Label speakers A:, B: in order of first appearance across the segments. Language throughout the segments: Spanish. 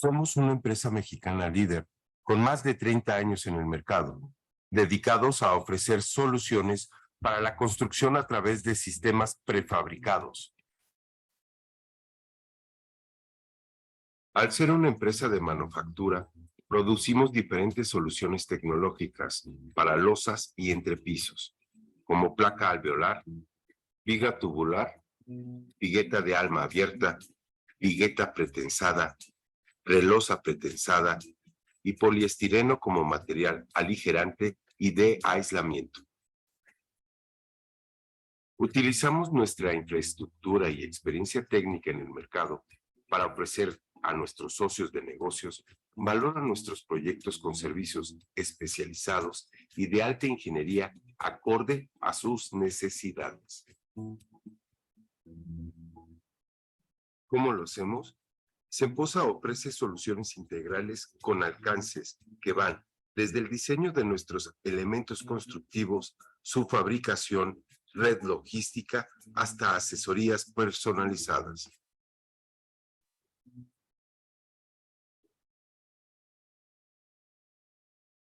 A: Somos una empresa mexicana líder con más de 30 años en el mercado, dedicados a ofrecer soluciones para la construcción a través de sistemas prefabricados. Al ser una empresa de manufactura, producimos diferentes soluciones tecnológicas para losas y entrepisos, como placa alveolar, viga tubular, vigueta de alma abierta, vigueta pretensada, relosa pretensada y poliestireno como material aligerante y de aislamiento. Utilizamos nuestra infraestructura y experiencia técnica en el mercado para ofrecer a nuestros socios de negocios valor a nuestros proyectos con servicios especializados y de alta ingeniería acorde a sus necesidades. ¿Cómo lo hacemos? Semposa ofrece soluciones integrales con alcances que van desde el diseño de nuestros elementos constructivos, su fabricación, red logística, hasta asesorías personalizadas.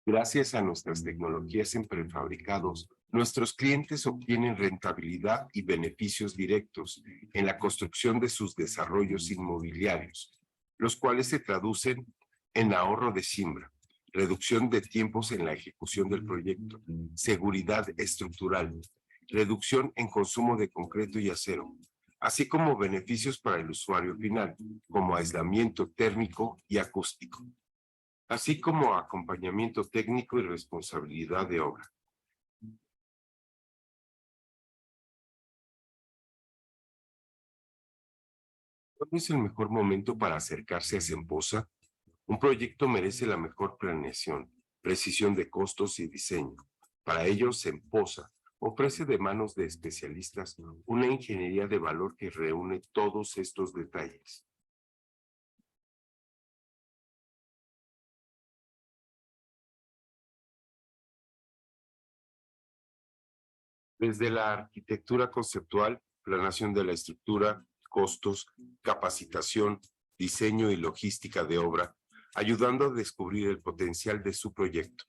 A: Gracias a nuestras tecnologías en prefabricados, nuestros clientes obtienen rentabilidad y beneficios directos en la construcción de sus desarrollos inmobiliarios, los cuales se traducen en ahorro de siembra, reducción de tiempos en la ejecución del proyecto, seguridad estructural, reducción en consumo de concreto y acero, así como beneficios para el usuario final, como aislamiento térmico y acústico, así como acompañamiento técnico y responsabilidad de obra. ¿Cuándo es el mejor momento para acercarse a Semposa? Un proyecto merece la mejor planeación, precisión de costos y diseño. Para ello, Semposa ofrece de manos de especialistas una ingeniería de valor que reúne todos estos detalles. Desde la arquitectura conceptual, planeación de la estructura, costos, capacitación, diseño y logística de obra, ayudando a descubrir el potencial de su proyecto.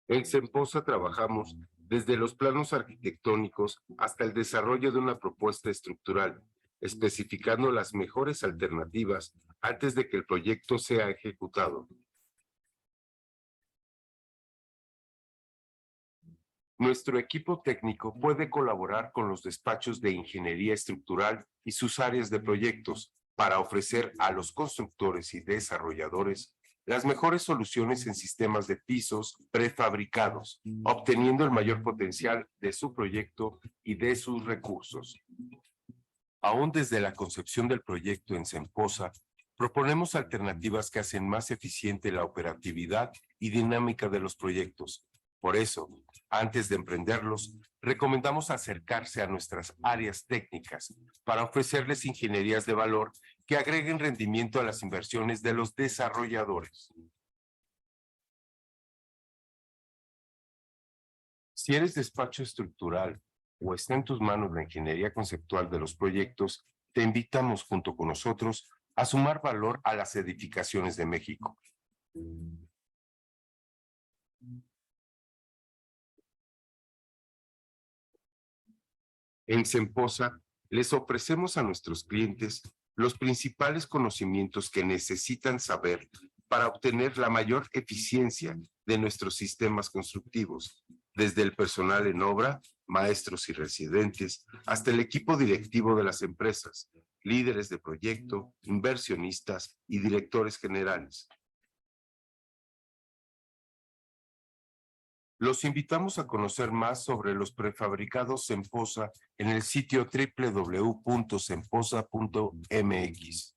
A: En Semposa trabajamos desde los planos arquitectónicos hasta el desarrollo de una propuesta estructural, especificando las mejores alternativas antes de que el proyecto sea ejecutado. Nuestro equipo técnico puede colaborar con los despachos de ingeniería estructural y sus áreas de proyectos para ofrecer a los constructores y desarrolladores las mejores soluciones en sistemas de pisos prefabricados, obteniendo el mayor potencial de su proyecto y de sus recursos. Aún desde la concepción del proyecto en Semposa, proponemos alternativas que hacen más eficiente la operatividad y dinámica de los proyectos. Por eso, antes de emprenderlos, recomendamos acercarse a nuestras áreas técnicas para ofrecerles ingenierías de valor que agreguen rendimiento a las inversiones de los desarrolladores. Si eres despacho estructural o está en tus manos la ingeniería conceptual de los proyectos, te invitamos junto con nosotros a sumar valor a las edificaciones de México. En Semposa, les ofrecemos a nuestros clientes los principales conocimientos que necesitan saber para obtener la mayor eficiencia de nuestros sistemas constructivos, desde el personal en obra, maestros y residentes, hasta el equipo directivo de las empresas, líderes de proyecto, inversionistas y directores generales. Los invitamos a conocer más sobre los prefabricados Semposa en el sitio www.semposa.mx.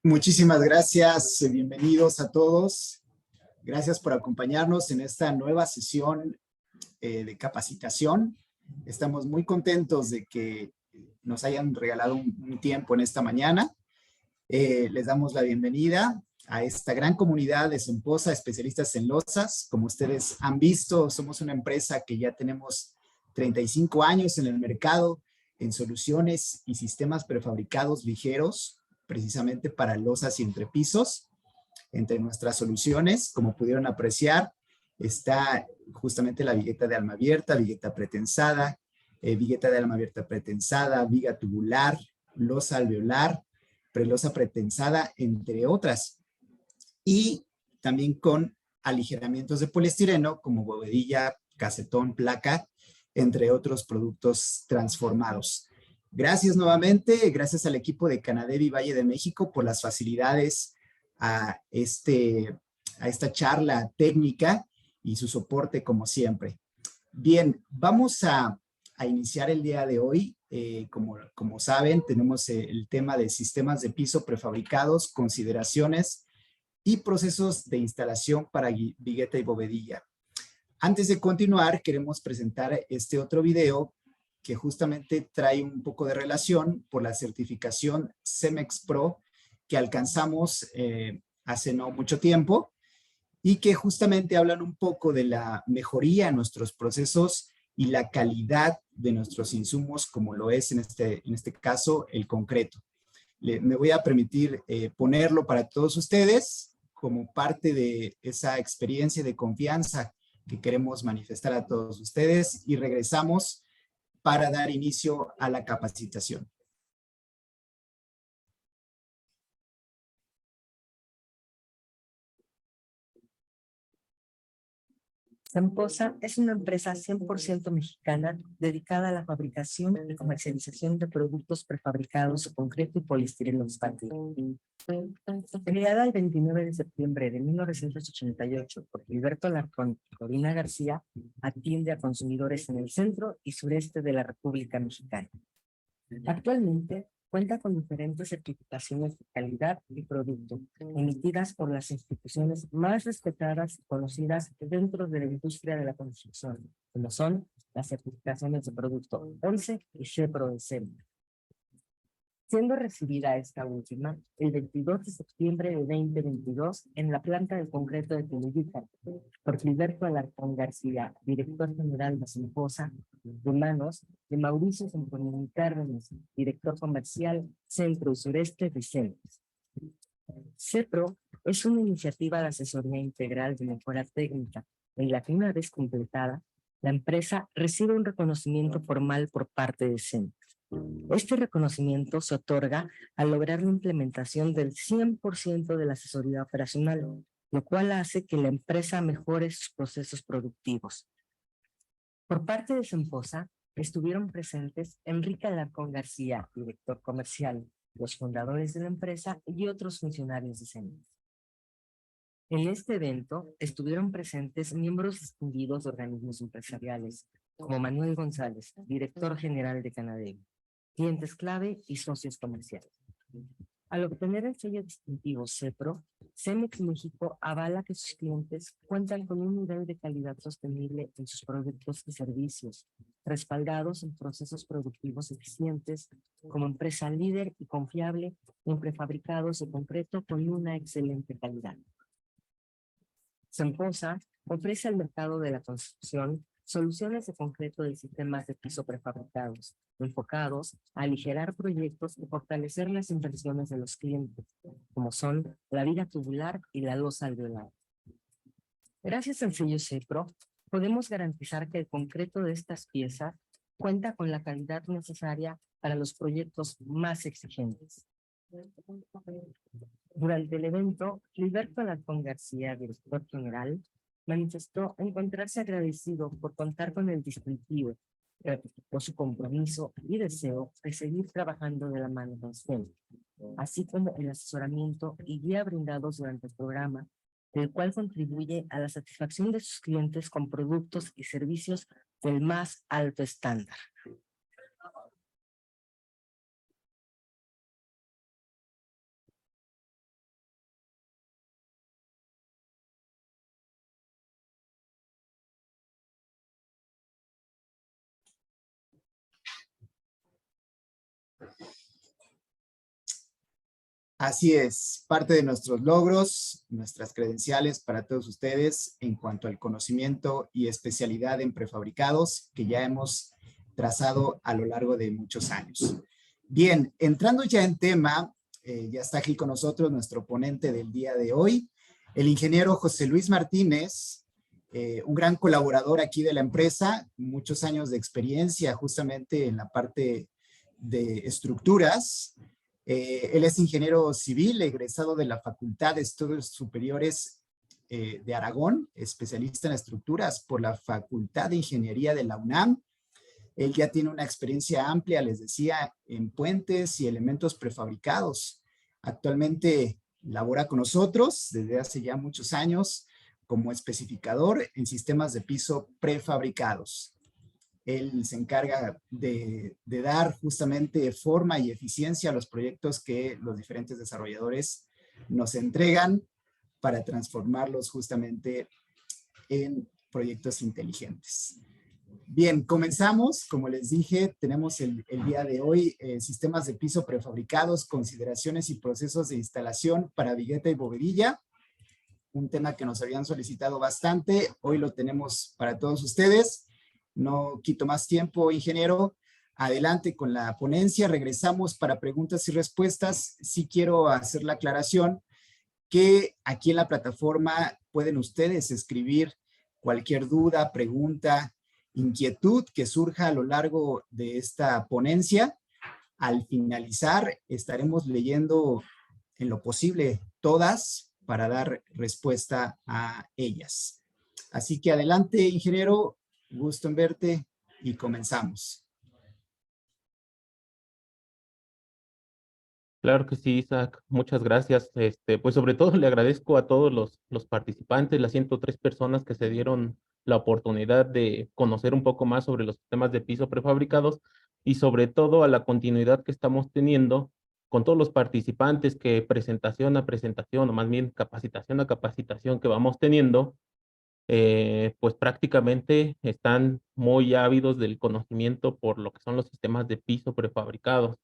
B: Muchísimas gracias, bienvenidos a todos. Gracias por acompañarnos en esta nueva sesión de capacitación. Estamos muy contentos de que nos hayan regalado un tiempo en esta mañana. Les damos la bienvenida a esta gran comunidad de Semposa, especialistas en losas. Como ustedes han visto, somos una empresa que ya tenemos 35 años en el mercado en soluciones y sistemas prefabricados ligeros, precisamente para losas y entrepisos. Entre nuestras soluciones, como pudieron apreciar, está justamente la vigueta de alma abierta, vigueta pretensada, vigueta de alma abierta pretensada, viga tubular, losa alveolar, prelosa pretensada, entre otras. Y también con aligeramientos de poliestireno como bovedilla, casetón, placa, entre otros productos transformados. Gracias nuevamente, gracias al equipo de Canadevi Valle de México por las facilidades a esta charla técnica y su soporte como siempre. Bien, vamos a iniciar el día de hoy. Como saben, tenemos el tema de sistemas de piso prefabricados, consideraciones y procesos de instalación para vigueta y bovedilla. Antes de continuar, queremos presentar este otro video que justamente trae un poco de relación por la certificación CEMEX Pro que alcanzamos hace no mucho tiempo y que justamente hablan un poco de la mejoría en nuestros procesos y la calidad de nuestros insumos, como lo es en este caso el concreto. Me voy a permitir ponerlo para todos ustedes como parte de esa experiencia de confianza que queremos manifestar a todos ustedes y regresamos para dar inicio a la capacitación.
C: Semposa es una empresa 100% mexicana dedicada a la fabricación y comercialización de productos prefabricados de concreto y poliestireno expandido. Creada el 29 de septiembre de 1988 por Gilberto Alarcón y Corina García, atiende a consumidores en el centro y sureste de la República Mexicana. Actualmente cuenta con diferentes certificaciones de calidad y producto, emitidas por las instituciones más respetadas y conocidas dentro de la industria de la construcción, como son las certificaciones de producto 11 y CEPRO de CEM. Siendo recibida esta última el 22 de septiembre de 2022 en la planta de concreto de Toluca por Gilberto Alarcón García, director general de Semposa, de manos de Mauricio Zamporini Cárdenas, director comercial Centro y Sureste de CEMEX. CEPRO es una iniciativa de asesoría integral de mejora técnica en la que, una vez completada, la empresa recibe un reconocimiento formal por parte de CEMEX. Este reconocimiento se otorga al lograr la implementación del 100% de la asesoría operacional, lo cual hace que la empresa mejore sus procesos productivos. Por parte de Semposa, estuvieron presentes Enrique Alarcón García, director comercial, los fundadores de la empresa y otros funcionarios de CEMEX. En este evento estuvieron presentes miembros distinguidos de organismos empresariales, como Manuel González, director general de Canadevi, clientes clave y socios comerciales. Al obtener el sello distintivo CEPRO, CEMEX México avala que sus clientes cuentan con un nivel de calidad sostenible en sus productos y servicios, respaldados en procesos productivos eficientes, como empresa líder y confiable en prefabricados de concreto con una excelente calidad. Semposa ofrece al mercado de la construcción soluciones de concreto de sistemas de piso prefabricados, enfocados a aligerar proyectos y fortalecer las inversiones de los clientes, como son la viga tubular y la losa alveolar. Gracias al sello CEPRO, podemos garantizar que el concreto de estas piezas cuenta con la calidad necesaria para los proyectos más exigentes. Durante el evento, Gilberto Alarcón García, director general, manifestó encontrarse agradecido por contar con el distintivo, ratificó su compromiso y deseo de seguir trabajando de la mano con STEM, así como el asesoramiento y guía brindados durante el programa, el cual contribuye a la satisfacción de sus clientes con productos y servicios del más alto estándar.
B: Así es, parte de nuestros logros, nuestras credenciales para todos ustedes en cuanto al conocimiento y especialidad en prefabricados que ya hemos trazado a lo largo de muchos años. Bien, entrando ya en tema, ya está aquí con nosotros nuestro ponente del día de hoy, el ingeniero José Luis Martínez, un gran colaborador aquí de la empresa, muchos años de experiencia justamente en la parte de estructuras. Él es ingeniero civil, egresado de la Facultad de Estudios Superiores de Aragón, especialista en estructuras por la Facultad de Ingeniería de la UNAM. Él ya tiene una experiencia amplia, les decía, en puentes y elementos prefabricados. Actualmente labora con nosotros desde hace ya muchos años como especificador en sistemas de piso prefabricados. Él se encarga de dar justamente forma y eficiencia a los proyectos que los diferentes desarrolladores nos entregan para transformarlos justamente en proyectos inteligentes. Bien, comenzamos. Como les dije, tenemos el día de hoy sistemas de piso prefabricados, consideraciones y procesos de instalación para vigueta y bovedilla. Un tema que nos habían solicitado bastante. Hoy lo tenemos para todos ustedes. No quito más tiempo, ingeniero. Adelante con la ponencia. Regresamos para preguntas y respuestas. Sí quiero hacer la aclaración que aquí en la plataforma pueden ustedes escribir cualquier duda, pregunta, inquietud que surja a lo largo de esta ponencia. Al finalizar, estaremos leyendo en lo posible todas para dar respuesta a ellas. Así que adelante, ingeniero. Gusto en verte y comenzamos.
D: Claro que sí, Isaac. Muchas gracias. Pues sobre todo le agradezco a todos los participantes, las 103 personas que se dieron la oportunidad de conocer un poco más sobre los sistemas de piso prefabricados y sobre todo a la continuidad que estamos teniendo con todos los participantes que presentación a presentación, o más bien capacitación a capacitación que vamos teniendo, pues prácticamente están muy ávidos del conocimiento por lo que son los sistemas de piso prefabricados.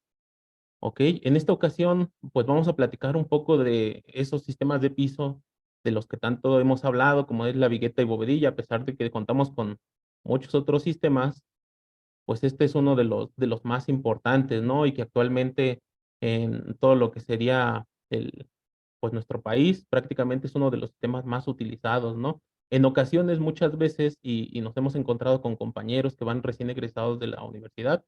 D: Ok, en esta ocasión, pues vamos a platicar un poco de esos sistemas de piso de los que tanto hemos hablado, como es la vigueta y bovedilla, a pesar de que contamos con muchos otros sistemas, pues este es uno de los más importantes, ¿no? Y que actualmente en todo lo que sería pues nuestro país prácticamente es uno de los sistemas más utilizados, ¿no? En ocasiones, muchas veces, y nos hemos encontrado con compañeros que van recién egresados de la universidad,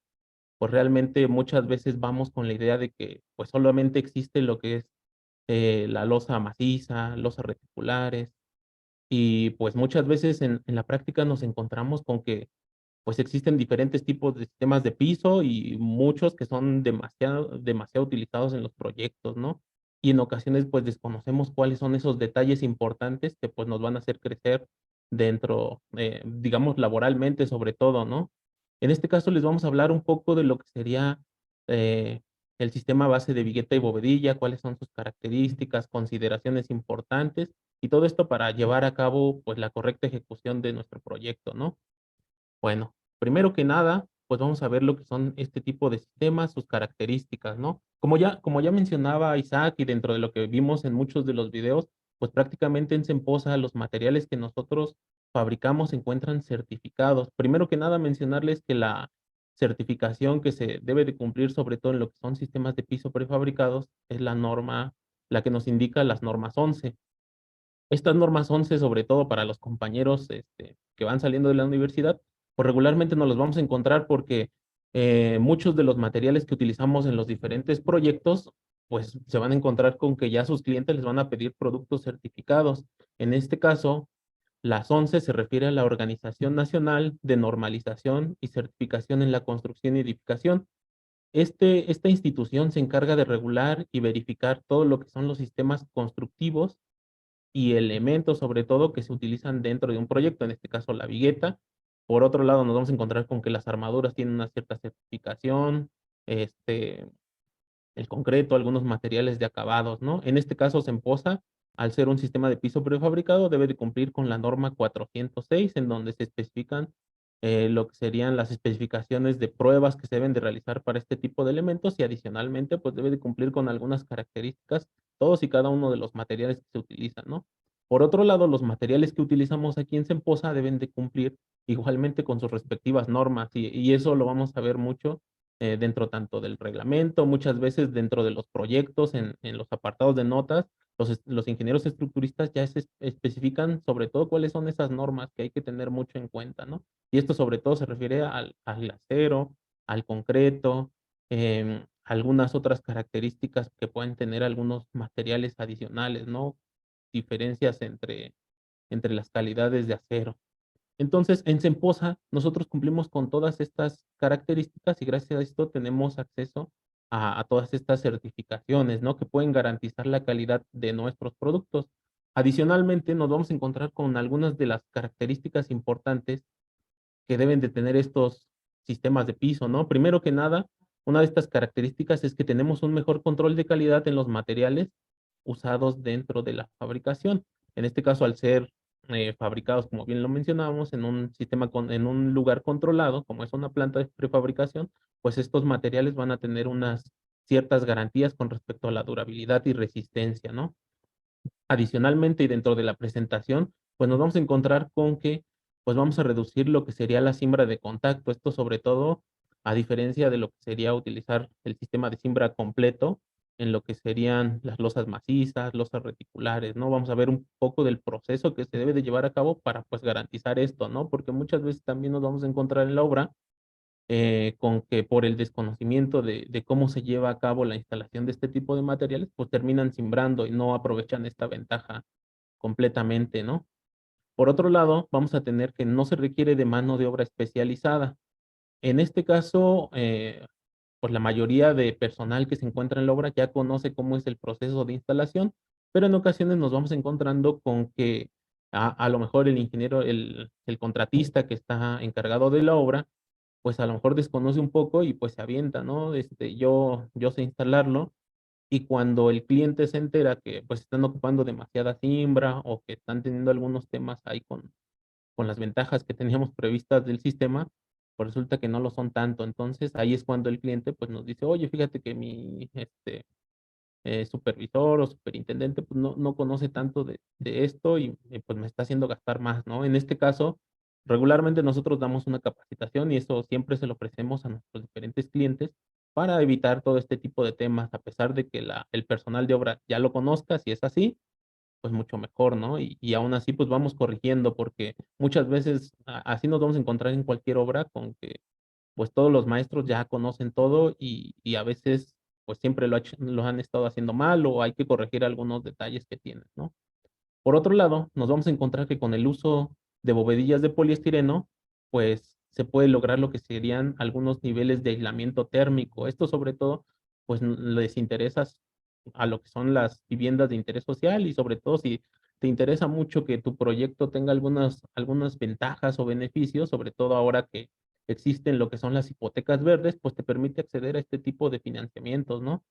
D: pues realmente muchas veces vamos con la idea de que pues solamente existe lo que es la losa maciza, losas reticulares, y pues muchas veces en la práctica nos encontramos con que pues existen diferentes tipos de sistemas de piso y muchos que son demasiado utilizados en los proyectos, ¿no? Y en ocasiones pues desconocemos cuáles son esos detalles importantes que pues nos van a hacer crecer dentro, digamos, laboralmente sobre todo, ¿no? En este caso les vamos a hablar un poco de lo que sería eh, el sistema base de vigueta y bovedilla, cuáles son sus características, consideraciones importantes y todo esto para llevar a cabo pues la correcta ejecución de nuestro proyecto, ¿no? Bueno, primero que nada, pues vamos a ver lo que son este tipo de sistemas, sus características, ¿no? Como ya mencionaba Isaac y dentro de lo que vimos en muchos de los videos, pues prácticamente en Semposa los materiales que nosotros fabricamos se encuentran certificados. Primero que nada, mencionarles que la certificación que se debe de cumplir, sobre todo en lo que son sistemas de piso prefabricados, es la norma, la que nos indica las normas 11. Estas normas 11, sobre todo para los compañeros que van saliendo de la universidad, pues regularmente nos los vamos a encontrar porque muchos de los materiales que utilizamos en los diferentes proyectos, pues se van a encontrar con que ya sus clientes les van a pedir productos certificados. En este caso, las 11 se refiere a la Organización Nacional de Normalización y Certificación en la Construcción y Edificación. Esta institución se encarga de regular y verificar todo lo que son los sistemas constructivos y elementos, sobre todo, que se utilizan dentro de un proyecto, en este caso la vigueta. Por otro lado, nos vamos a encontrar con que las armaduras tienen una cierta certificación, este, el concreto, algunos materiales de acabados, ¿no? En este caso, Semposa, al ser un sistema de piso prefabricado, debe de cumplir con la norma 406, en donde se especifican lo que serían las especificaciones de pruebas que se deben de realizar para este tipo de elementos y adicionalmente, pues debe de cumplir con algunas características, todos y cada uno de los materiales que se utilizan, ¿no? Por otro lado, los materiales que utilizamos aquí en Semposa deben de cumplir igualmente con sus respectivas normas y eso lo vamos a ver mucho dentro tanto del reglamento, muchas veces dentro de los proyectos, en los apartados de notas, los ingenieros estructuristas ya se especifican sobre todo cuáles son esas normas que hay que tener mucho en cuenta, ¿no? Y esto sobre todo se refiere al acero, al concreto, algunas otras características que pueden tener algunos materiales adicionales, ¿no? Diferencias entre las calidades de acero. Entonces, en Semposa, nosotros cumplimos con todas estas características y gracias a esto tenemos acceso a todas estas certificaciones, ¿no? Que pueden garantizar la calidad de nuestros productos. Adicionalmente, nos vamos a encontrar con algunas de las características importantes que deben de tener estos sistemas de piso, ¿no? Primero que nada, una de estas características es que tenemos un mejor control de calidad en los materiales usados dentro de la fabricación. En este caso, al ser fabricados, como bien lo mencionábamos, en un sistema en un lugar controlado, como es una planta de prefabricación, pues estos materiales van a tener unas ciertas garantías con respecto a la durabilidad y resistencia, ¿no? Adicionalmente, y dentro de la presentación, pues nos vamos a encontrar con que pues vamos a reducir lo que sería la cimbra de contacto. Esto sobre todo a diferencia de lo que sería utilizar el sistema de cimbra completo en lo que serían las losas macizas, losas reticulares, ¿no? Vamos a ver un poco del proceso que se debe de llevar a cabo para pues garantizar esto, ¿no? Porque muchas veces también nos vamos a encontrar en la obra con que por el desconocimiento de cómo se lleva a cabo la instalación de este tipo de materiales, pues terminan simbrando y no aprovechan esta ventaja completamente, ¿no? Por otro lado, vamos a tener que no se requiere de mano de obra especializada. En este caso, pues la mayoría de personal que se encuentra en la obra ya conoce cómo es el proceso de instalación, pero en ocasiones nos vamos encontrando con que a lo mejor el ingeniero, el contratista que está encargado de la obra, pues a lo mejor desconoce un poco y pues se avienta, ¿no? Yo sé instalarlo y cuando el cliente se entera que pues están ocupando demasiada cimbra o que están teniendo algunos temas ahí con las ventajas que teníamos previstas del sistema, pues resulta que no lo son tanto. Entonces ahí es cuando el cliente pues nos dice, oye, fíjate que mi supervisor o superintendente pues no conoce tanto de esto y pues me está haciendo gastar más, ¿no? En este caso, regularmente nosotros damos una capacitación y eso siempre se lo ofrecemos a nuestros diferentes clientes para evitar todo este tipo de temas, a pesar de que el personal de obra ya lo conozca, si es así, pues mucho mejor, ¿no? Y aún así, pues vamos corrigiendo, porque muchas veces así nos vamos a encontrar en cualquier obra con que pues todos los maestros ya conocen todo y a veces pues siempre lo han estado haciendo mal o hay que corregir algunos detalles que tienen, ¿no? Por otro lado, nos vamos a encontrar que con el uso de bovedillas de poliestireno, pues se puede lograr lo que serían algunos niveles de aislamiento térmico. Esto sobre todo, pues les interesa a lo que son las viviendas de interés social y sobre todo si te interesa mucho que tu proyecto tenga algunas ventajas o beneficios, sobre todo ahora que existen lo que son las hipotecas verdes, pues te permite acceder a este tipo de financiamientos, ¿no?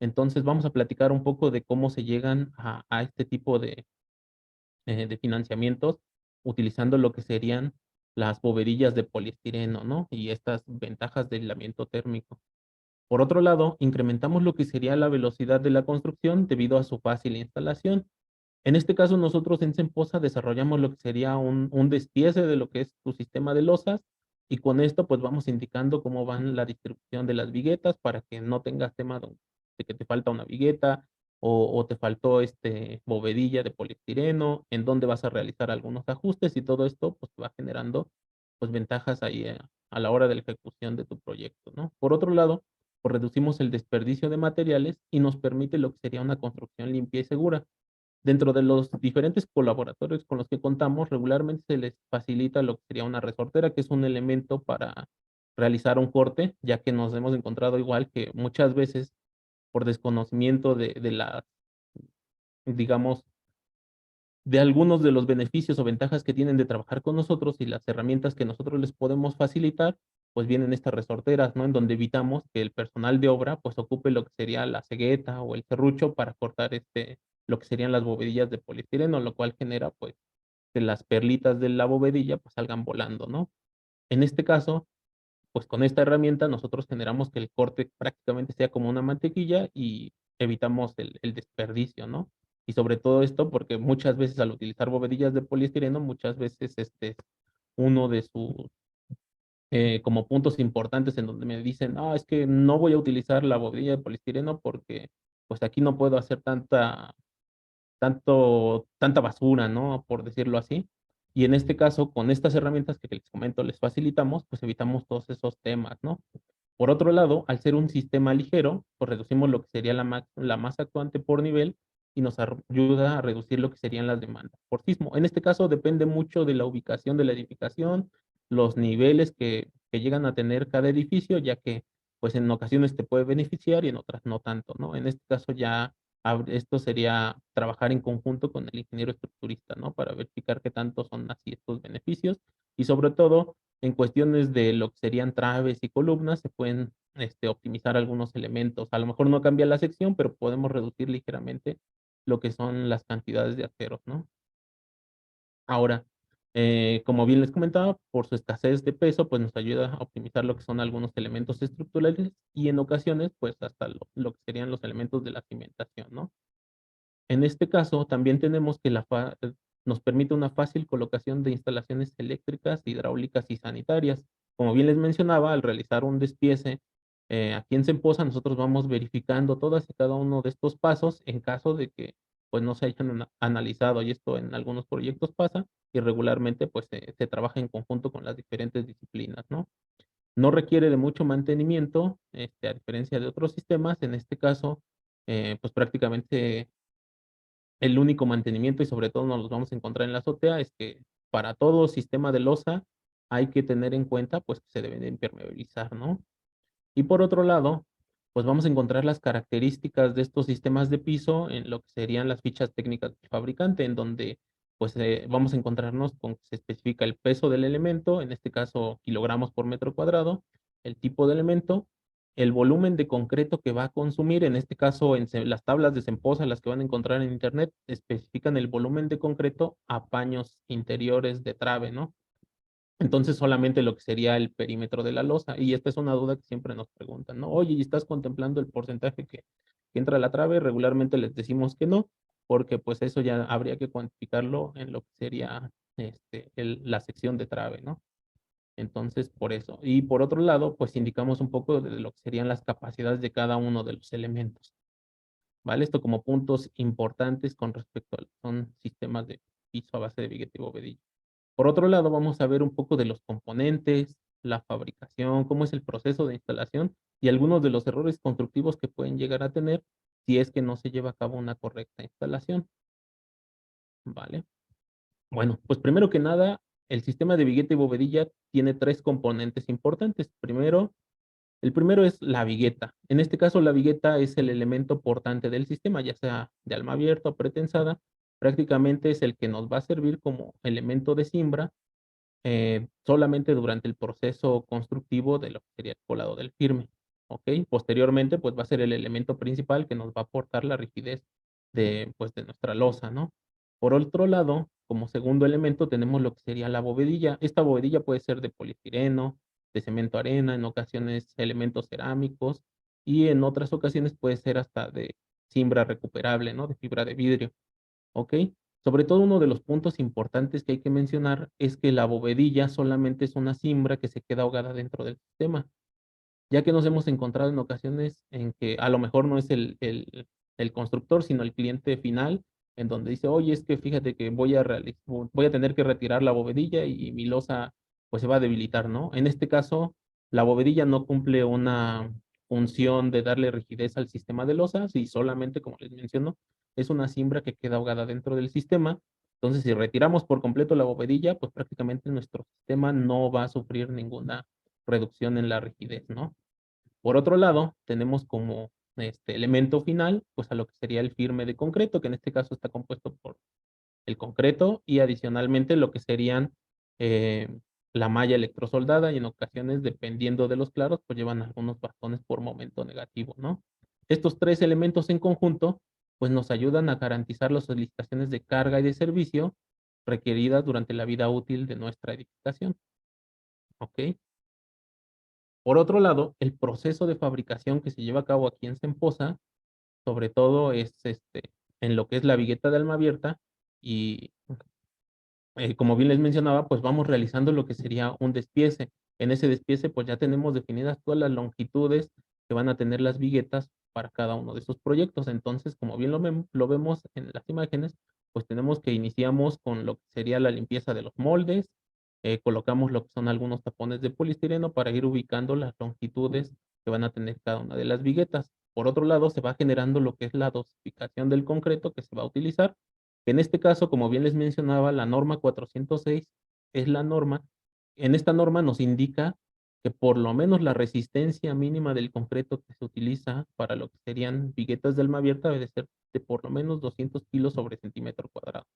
D: Entonces vamos a platicar un poco de cómo se llegan a este tipo de financiamientos utilizando lo que serían las bovedillas de poliestireno, ¿no? Y estas ventajas de aislamiento térmico. Por otro lado, incrementamos lo que sería la velocidad de la construcción debido a su fácil instalación. En este caso, nosotros en Semposa desarrollamos lo que sería un despiece de lo que es tu sistema de losas y con esto pues vamos indicando cómo van la distribución de las viguetas para que no tengas tema de que te falta una vigueta o te faltó bovedilla de poliestireno, en dónde vas a realizar algunos ajustes y todo esto pues va generando pues ventajas ahí a la hora de la ejecución de tu proyecto, ¿no? Por otro lado, pues reducimos el desperdicio de materiales y nos permite lo que sería una construcción limpia y segura. Dentro de los diferentes colaboradores con los que contamos, regularmente se les facilita lo que sería una resortera, que es un elemento para realizar un corte, ya que nos hemos encontrado igual que muchas veces por desconocimiento de la, digamos, de algunos de los beneficios o ventajas que tienen de trabajar con nosotros y las herramientas que nosotros les podemos facilitar, pues vienen estas resorteras, ¿no? En donde evitamos que el personal de obra pues ocupe lo que sería la cegueta o el serrucho para cortar lo que serían las bovedillas de poliestireno, lo cual genera pues que las perlitas de la bovedilla pues salgan volando, ¿no? En este caso, pues con esta herramienta nosotros generamos que el corte prácticamente sea como una mantequilla y evitamos el desperdicio, ¿no? Y sobre todo esto porque muchas veces al utilizar bovedillas de poliestireno, muchas veces este es uno de sus como puntos importantes en donde me dicen, no, es que no voy a utilizar la bovedilla de poliestireno porque pues aquí no puedo hacer tanta basura, ¿no? Por decirlo así. Y en este caso, con estas herramientas que les comento, les facilitamos, pues evitamos todos esos temas, ¿no? Por otro lado, al ser un sistema ligero, pues reducimos lo que sería la masa actuante por nivel y nos ayuda a reducir lo que serían las demandas por sismo. En este caso depende mucho de la ubicación de la edificación, los niveles que llegan a tener cada edificio, ya que pues en ocasiones te puede beneficiar y en otras no tanto, ¿no? En este caso ya esto sería trabajar en conjunto con el ingeniero estructurista, ¿no? Para verificar qué tanto son así estos beneficios y sobre todo en cuestiones de lo que serían traves y columnas se pueden optimizar algunos elementos. A lo mejor no cambia la sección, pero podemos reducir ligeramente lo que son las cantidades de aceros, ¿no? Ahora, como bien les comentaba, por su escasez de peso, pues nos ayuda a optimizar lo que son algunos elementos estructurales y en ocasiones, pues hasta lo que serían los elementos de la cimentación, ¿no? En este caso, también tenemos que nos permite una fácil colocación de instalaciones eléctricas, hidráulicas y sanitarias. Como bien les mencionaba, al realizar un despiece aquí en Semposa, nosotros vamos verificando todas y cada uno de estos pasos en caso de que pues, no se hayan analizado, y esto en algunos proyectos pasa, y regularmente pues, se trabaja en conjunto con las diferentes disciplinas, ¿no? No requiere de mucho mantenimiento, a diferencia de otros sistemas. En este caso, pues prácticamente el único mantenimiento y sobre todo nos los vamos a encontrar en la azotea es que para todo sistema de losa hay que tener en cuenta pues que se deben de impermeabilizar, ¿no? Y por otro lado, pues vamos a encontrar las características de estos sistemas de piso en lo que serían las fichas técnicas del fabricante, en donde pues vamos a encontrarnos con que se especifica el peso del elemento, en este caso kilogramos por metro cuadrado, el tipo de elemento, el volumen de concreto que va a consumir, en este caso en las tablas de Semposa, las que van a encontrar en internet, especifican el volumen de concreto a paños interiores de trave, ¿no? Entonces solamente lo que sería el perímetro de la losa. Y esta es una duda que siempre nos preguntan, ¿no? Oye, ¿y estás contemplando el porcentaje que entra a la trave? Regularmente les decimos que no, porque pues eso ya habría que cuantificarlo en lo que sería la sección de trave, ¿no? Entonces, por eso. Y por otro lado, pues indicamos un poco de lo que serían las capacidades de cada uno de los elementos, ¿vale? Esto como puntos importantes con respecto a son sistemas de piso a base de vigueta y bovedilla. Por otro lado, vamos a ver un poco de los componentes, la fabricación, cómo es el proceso de instalación y algunos de los errores constructivos que pueden llegar a tener si es que no se lleva a cabo una correcta instalación, ¿vale? Bueno, pues primero que nada, el sistema de vigueta y bovedilla tiene tres componentes importantes. El primero es la vigueta. En este caso, la vigueta es el elemento portante del sistema, ya sea de alma abierta o pretensada. Prácticamente es el que nos va a servir como elemento de cimbra solamente durante el proceso constructivo de lo que sería el colado del firme, ¿ok? Posteriormente, pues va a ser el elemento principal que nos va a aportar la rigidez pues, de nuestra losa, ¿no? Por otro lado, como segundo elemento tenemos lo que sería la bovedilla. Esta bovedilla puede ser de poliestireno, de cemento arena, en ocasiones elementos cerámicos y en otras ocasiones puede ser hasta de cimbra recuperable, ¿no? De fibra de vidrio, ¿ok? Sobre todo uno de los puntos importantes que hay que mencionar es que la bovedilla solamente es una cimbra que se queda ahogada dentro del sistema, ya que nos hemos encontrado en ocasiones en que a lo mejor no es el constructor, sino el cliente final, en donde dice, oye, es que fíjate que voy a tener que retirar la bovedilla y mi losa pues se va a debilitar, ¿no? En este caso, la bovedilla no cumple una función de darle rigidez al sistema de losas y solamente, como les menciono, es una cimbra que queda ahogada dentro del sistema. Entonces, si retiramos por completo la bovedilla, pues prácticamente nuestro sistema no va a sufrir ninguna reducción en la rigidez, ¿no? Por otro lado, tenemos como elemento final, pues a lo que sería el firme de concreto, que en este caso está compuesto por el concreto y adicionalmente lo que serían eh, la malla electrosoldada y en ocasiones, dependiendo de los claros, pues llevan algunos bastones por momento negativo, ¿no? Estos tres elementos en conjunto, pues nos ayudan a garantizar las solicitaciones de carga y de servicio requeridas durante la vida útil de nuestra edificación, ¿ok? Por otro lado, el proceso de fabricación que se lleva a cabo aquí en Semposa, sobre todo es en lo que es la vigueta de alma abierta y como bien les mencionaba, pues vamos realizando lo que sería un despiece. En ese despiece, pues ya tenemos definidas todas las longitudes que van a tener las viguetas para cada uno de esos proyectos. Entonces, como bien lo vemos en las imágenes, pues tenemos que iniciamos con lo que sería la limpieza de los moldes, colocamos lo que son algunos tapones de poliestireno para ir ubicando las longitudes que van a tener cada una de las viguetas. Por otro lado, se va generando lo que es la dosificación del concreto que se va a utilizar. En este caso, como bien les mencionaba, la norma 406 es la norma. En esta norma nos indica que por lo menos la resistencia mínima del concreto que se utiliza para lo que serían viguetas de alma abierta debe ser de por lo menos 200 kilos sobre centímetro cuadrado.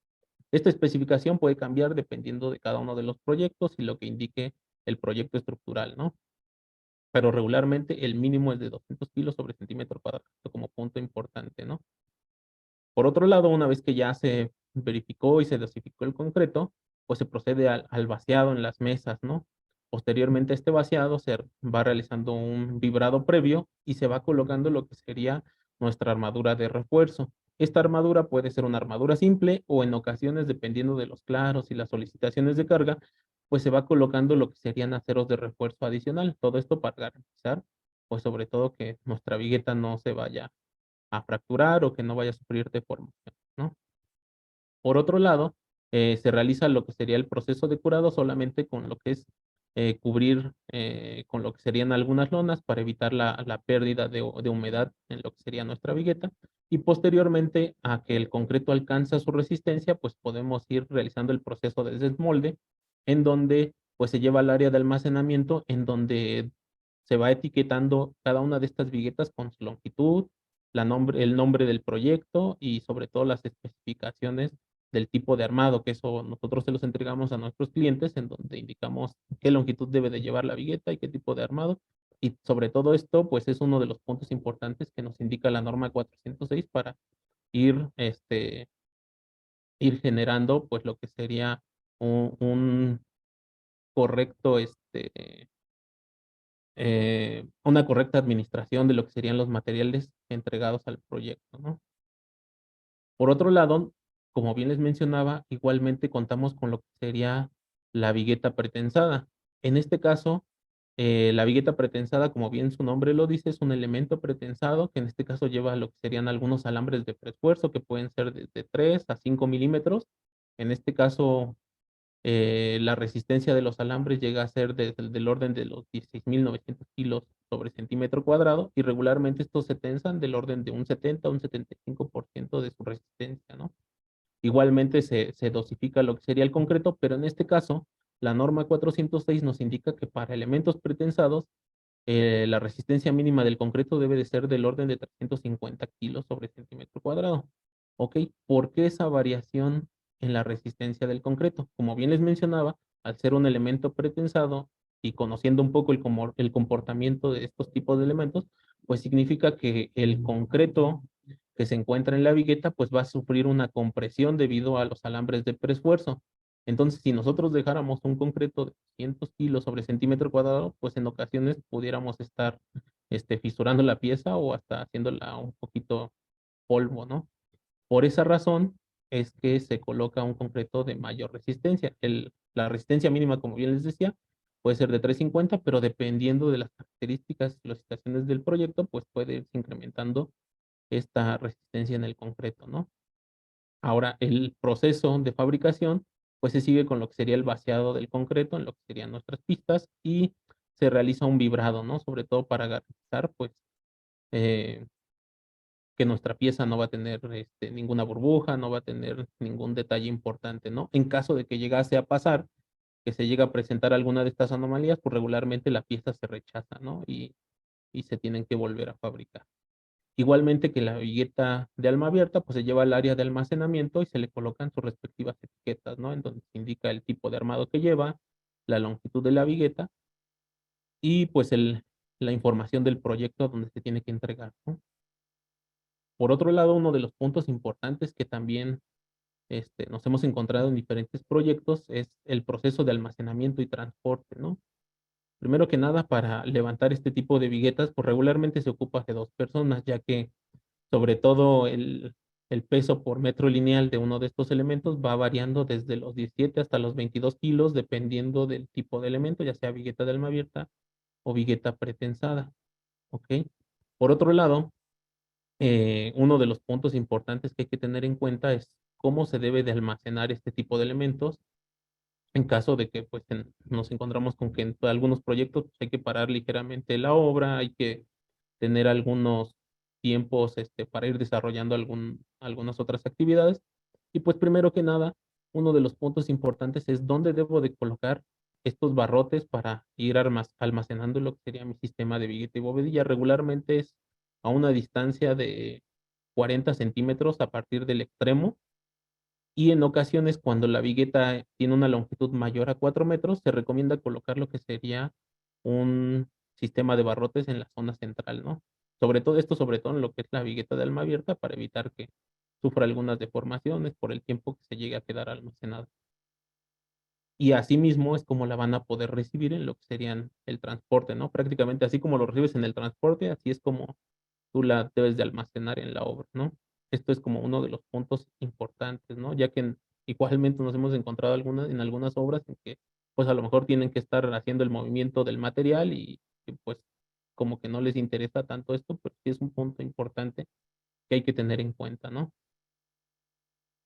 D: Esta especificación puede cambiar dependiendo de cada uno de los proyectos y lo que indique el proyecto estructural, ¿no? Pero regularmente el mínimo es de 200 kilos sobre centímetro cuadrado, como punto importante, ¿no? Por otro lado, una vez que ya se verificó y se dosificó el concreto, pues se procede al vaciado en las mesas, ¿no? Posteriormente a este vaciado se va realizando un vibrado previo y se va colocando lo que sería nuestra armadura de refuerzo. Esta armadura puede ser una armadura simple o en ocasiones, dependiendo de los claros y las solicitaciones de carga, pues se va colocando lo que serían aceros de refuerzo adicional. Todo esto para garantizar, pues sobre todo que nuestra vigueta no se vaya a fracturar o que no vaya a sufrir deformación, ¿no? Por otro lado, se realiza lo que sería el proceso de curado solamente con lo que es cubrir con lo que serían algunas lonas para evitar la pérdida de humedad en lo que sería nuestra vigueta y posteriormente a que el concreto alcanza su resistencia, pues podemos ir realizando el proceso de desmolde en donde pues se lleva al área de almacenamiento en donde se va etiquetando cada una de estas viguetas con su longitud, el nombre del proyecto y sobre todo las especificaciones del tipo de armado, que eso nosotros se los entregamos a nuestros clientes en donde indicamos qué longitud debe de llevar la vigueta y qué tipo de armado. Y sobre todo esto, pues es uno de los puntos importantes que nos indica la norma 406 para ir, ir generando pues lo que sería un correcto, una correcta administración de lo que serían los materiales entregados al proyecto, ¿no? Por otro lado, como bien les mencionaba, igualmente contamos con lo que sería la vigueta pretensada. En este caso, la vigueta pretensada, como bien su nombre lo dice, es un elemento pretensado que en este caso lleva lo que serían algunos alambres de preesfuerzo que pueden ser de 3 a 5 milímetros. En este caso, la resistencia de los alambres llega a ser del orden de los 16.900 kilos sobre centímetro cuadrado y regularmente estos se tensan del orden de un 70 a un 75% de su resistencia, ¿no? Igualmente se dosifica lo que sería el concreto, pero en este caso la norma 406 nos indica que para elementos pretensados la resistencia mínima del concreto debe de ser del orden de 350 kilos sobre centímetro cuadrado. ¿Ok? ¿Por qué esa variación en la resistencia del concreto? Como bien les mencionaba, al ser un elemento pretensado y conociendo un poco el comportamiento de estos tipos de elementos, pues significa que el concreto que se encuentra en la vigueta, pues va a sufrir una compresión debido a los alambres de preesfuerzo. Entonces, si nosotros dejáramos un concreto de 200 kilos sobre centímetro cuadrado, pues en ocasiones pudiéramos estar fisurando la pieza o hasta haciéndola un poquito polvo, ¿no? Por esa razón es que se coloca un concreto de mayor resistencia. La resistencia mínima, como bien les decía, puede ser de 350, pero dependiendo de las características y las situaciones del proyecto, pues puede irse incrementando esta resistencia en el concreto, ¿no? Ahora, el proceso de fabricación pues se sigue con lo que sería el vaciado del concreto en lo que serían nuestras pistas y se realiza un vibrado, ¿no? Sobre todo para garantizar, pues, eh, que nuestra pieza no va a tener ninguna burbuja, no va a tener ningún detalle importante, ¿no? En caso de que llegase a pasar, que se llega a presentar alguna de estas anomalías, pues regularmente la pieza se rechaza, ¿no? Y se tienen que volver a fabricar. Igualmente que la vigueta de alma abierta, pues se lleva al área de almacenamiento y se le colocan sus respectivas etiquetas, ¿no? En donde se indica el tipo de armado que lleva, la longitud de la vigueta y pues la información del proyecto donde se tiene que entregar, ¿no? Por otro lado, uno de los puntos importantes que también nos hemos encontrado en diferentes proyectos es el proceso de almacenamiento y transporte, ¿no? Primero que nada, para levantar este tipo de viguetas, pues regularmente se ocupa de 2 personas, ya que sobre todo el peso por metro lineal de uno de estos elementos va variando desde los 17 hasta los 22 kilos, dependiendo del tipo de elemento, ya sea vigueta de alma abierta o vigueta pretensada, ¿ok? Por otro lado, uno de los puntos importantes que hay que tener en cuenta es cómo se debe de almacenar este tipo de elementos en caso de que pues nos encontramos con que en algunos proyectos pues, hay que parar ligeramente la obra, hay que tener algunos tiempos para ir desarrollando algunas otras actividades. Y pues primero que nada, uno de los puntos importantes es dónde debo de colocar estos barrotes para ir almacenando lo que sería mi sistema de vigueta y bovedilla. Regularmente es a una distancia de 40 centímetros a partir del extremo y en ocasiones, cuando la vigueta tiene una longitud mayor a 4 metros, se recomienda colocar lo que sería un sistema de barrotes en la zona central, ¿no? Sobre todo en lo que es la vigueta de alma abierta, para evitar que sufra algunas deformaciones por el tiempo que se llegue a quedar almacenada. Y asimismo es como la van a poder recibir en lo que serían el transporte, ¿no? Prácticamente así como lo recibes en el transporte, así es como tú la debes de almacenar en la obra, ¿no? Esto es como uno de los puntos importantes, ¿no? Ya que igualmente nos hemos encontrado en algunas obras en que pues a lo mejor tienen que estar haciendo el movimiento del material y pues como que no les interesa tanto esto, pero sí es un punto importante que hay que tener en cuenta, ¿no?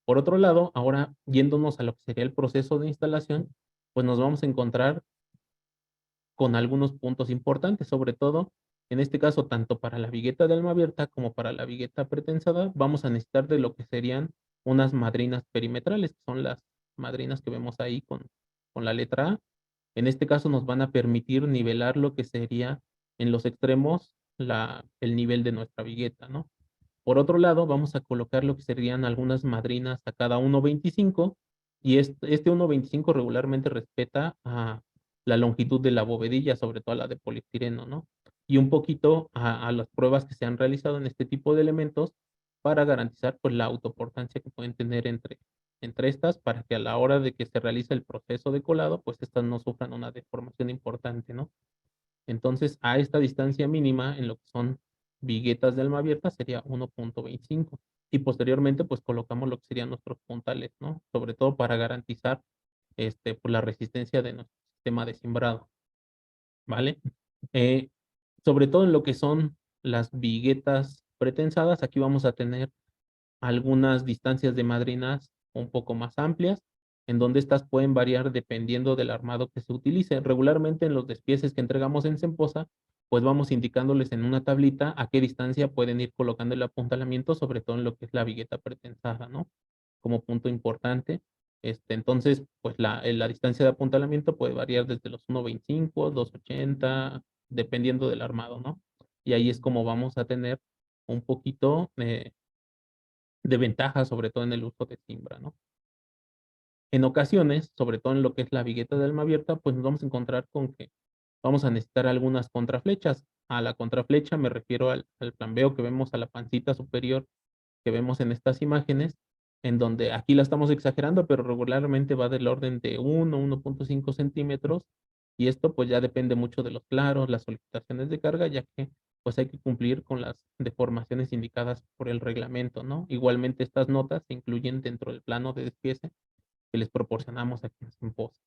D: Por otro lado, ahora yéndonos a lo que sería el proceso de instalación, pues nos vamos a encontrar con algunos puntos importantes, sobre todo, en este caso, tanto para la vigueta de alma abierta como para la vigueta pretensada, vamos a necesitar de lo que serían unas madrinas perimetrales, que son las madrinas que vemos ahí con la letra A. En este caso nos van a permitir nivelar lo que sería en los extremos el nivel de nuestra vigueta, ¿no? Por otro lado, vamos a colocar lo que serían algunas madrinas a cada 1.25 y este 1.25 regularmente respeta a la longitud de la bovedilla, sobre todo a la de poliestireno, ¿no? Y un poquito a las pruebas que se han realizado en este tipo de elementos para garantizar pues la autoportancia que pueden tener entre estas para que a la hora de que se realice el proceso de colado, pues estas no sufran una deformación importante, ¿no? Entonces, a esta distancia mínima, en lo que son viguetas de alma abierta, sería 1.25. Y posteriormente, pues colocamos lo que serían nuestros puntales, ¿no? Sobre todo para garantizar pues, la resistencia de nuestro sistema de cimbrado, ¿vale? Eh, Sobre todo en lo que son las viguetas pretensadas, aquí vamos a tener algunas distancias de madrinas un poco más amplias, en donde estas pueden variar dependiendo del armado que se utilice. Regularmente en los despieces que entregamos en Semposa, pues vamos indicándoles en una tablita a qué distancia pueden ir colocando el apuntalamiento, sobre todo en lo que es la vigueta pretensada, ¿no? Como punto importante. Entonces, pues la distancia de apuntalamiento puede variar desde los 1.25, 2.80, dependiendo del armado, ¿no? Y ahí es como vamos a tener un poquito de ventaja, sobre todo en el uso de cimbra, ¿no? En ocasiones, sobre todo en lo que es la vigueta de alma abierta, pues nos vamos a encontrar con que vamos a necesitar algunas contraflechas. A la contraflecha me refiero al plambeo que vemos a la pancita superior que vemos en estas imágenes, en donde aquí la estamos exagerando, pero regularmente va del orden de 1.5 centímetros, y esto pues ya depende mucho de los claros, las solicitaciones de carga, ya que pues hay que cumplir con las deformaciones indicadas por el reglamento, ¿no? Igualmente estas notas se incluyen dentro del plano de despiece que les proporcionamos aquí en Semposa,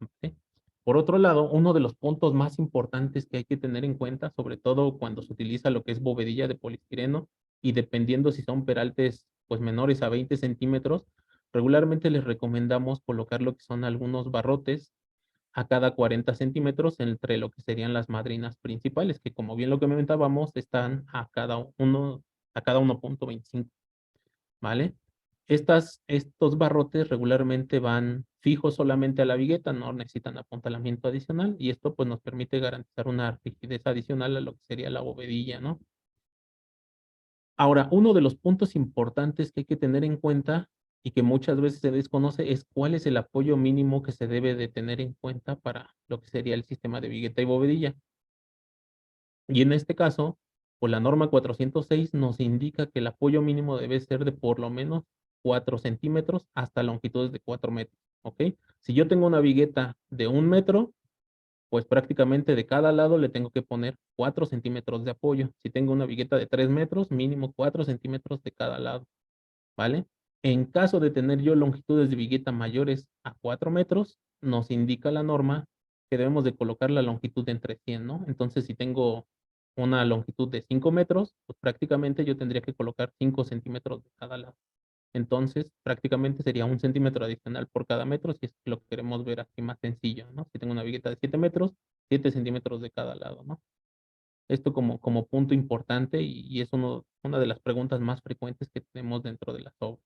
D: ¿vale? Por otro lado, uno de los puntos más importantes que hay que tener en cuenta, sobre todo cuando se utiliza lo que es bovedilla de poliestireno y dependiendo si son peraltes pues menores a 20 centímetros, Regularmente les recomendamos colocar lo que son algunos barrotes a cada 40 centímetros entre lo que serían las madrinas principales, que como bien lo que comentábamos, están a cada 1.25, ¿vale? Estos barrotes regularmente van fijos solamente a la vigueta, no necesitan apuntalamiento adicional, y esto pues nos permite garantizar una rigidez adicional a lo que sería la bovedilla, ¿no? Ahora, uno de los puntos importantes que hay que tener en cuenta y que muchas veces se desconoce es cuál es el apoyo mínimo que se debe de tener en cuenta para lo que sería el sistema de vigueta y bovedilla. Y en este caso, pues la norma 406 nos indica que el apoyo mínimo debe ser de por lo menos 4 centímetros hasta longitudes de 4 metros, ¿ok? Si yo tengo una vigueta de 1 metro, pues prácticamente de cada lado le tengo que poner 4 centímetros de apoyo. Si tengo una vigueta de 3 metros, mínimo 4 centímetros de cada lado, ¿vale? En caso de tener yo longitudes de vigueta mayores a 4 metros, nos indica la norma que debemos de colocar la longitud entre 100, ¿no? Entonces, si tengo una longitud de 5 metros, pues prácticamente yo tendría que colocar 5 centímetros de cada lado. Entonces, prácticamente sería 1 centímetro adicional por cada metro, si es lo que queremos ver aquí más sencillo, ¿no? Si tengo una vigueta de 7 metros, 7 centímetros de cada lado, ¿no? Esto como punto importante y es una de las preguntas más frecuentes que tenemos dentro de las obras.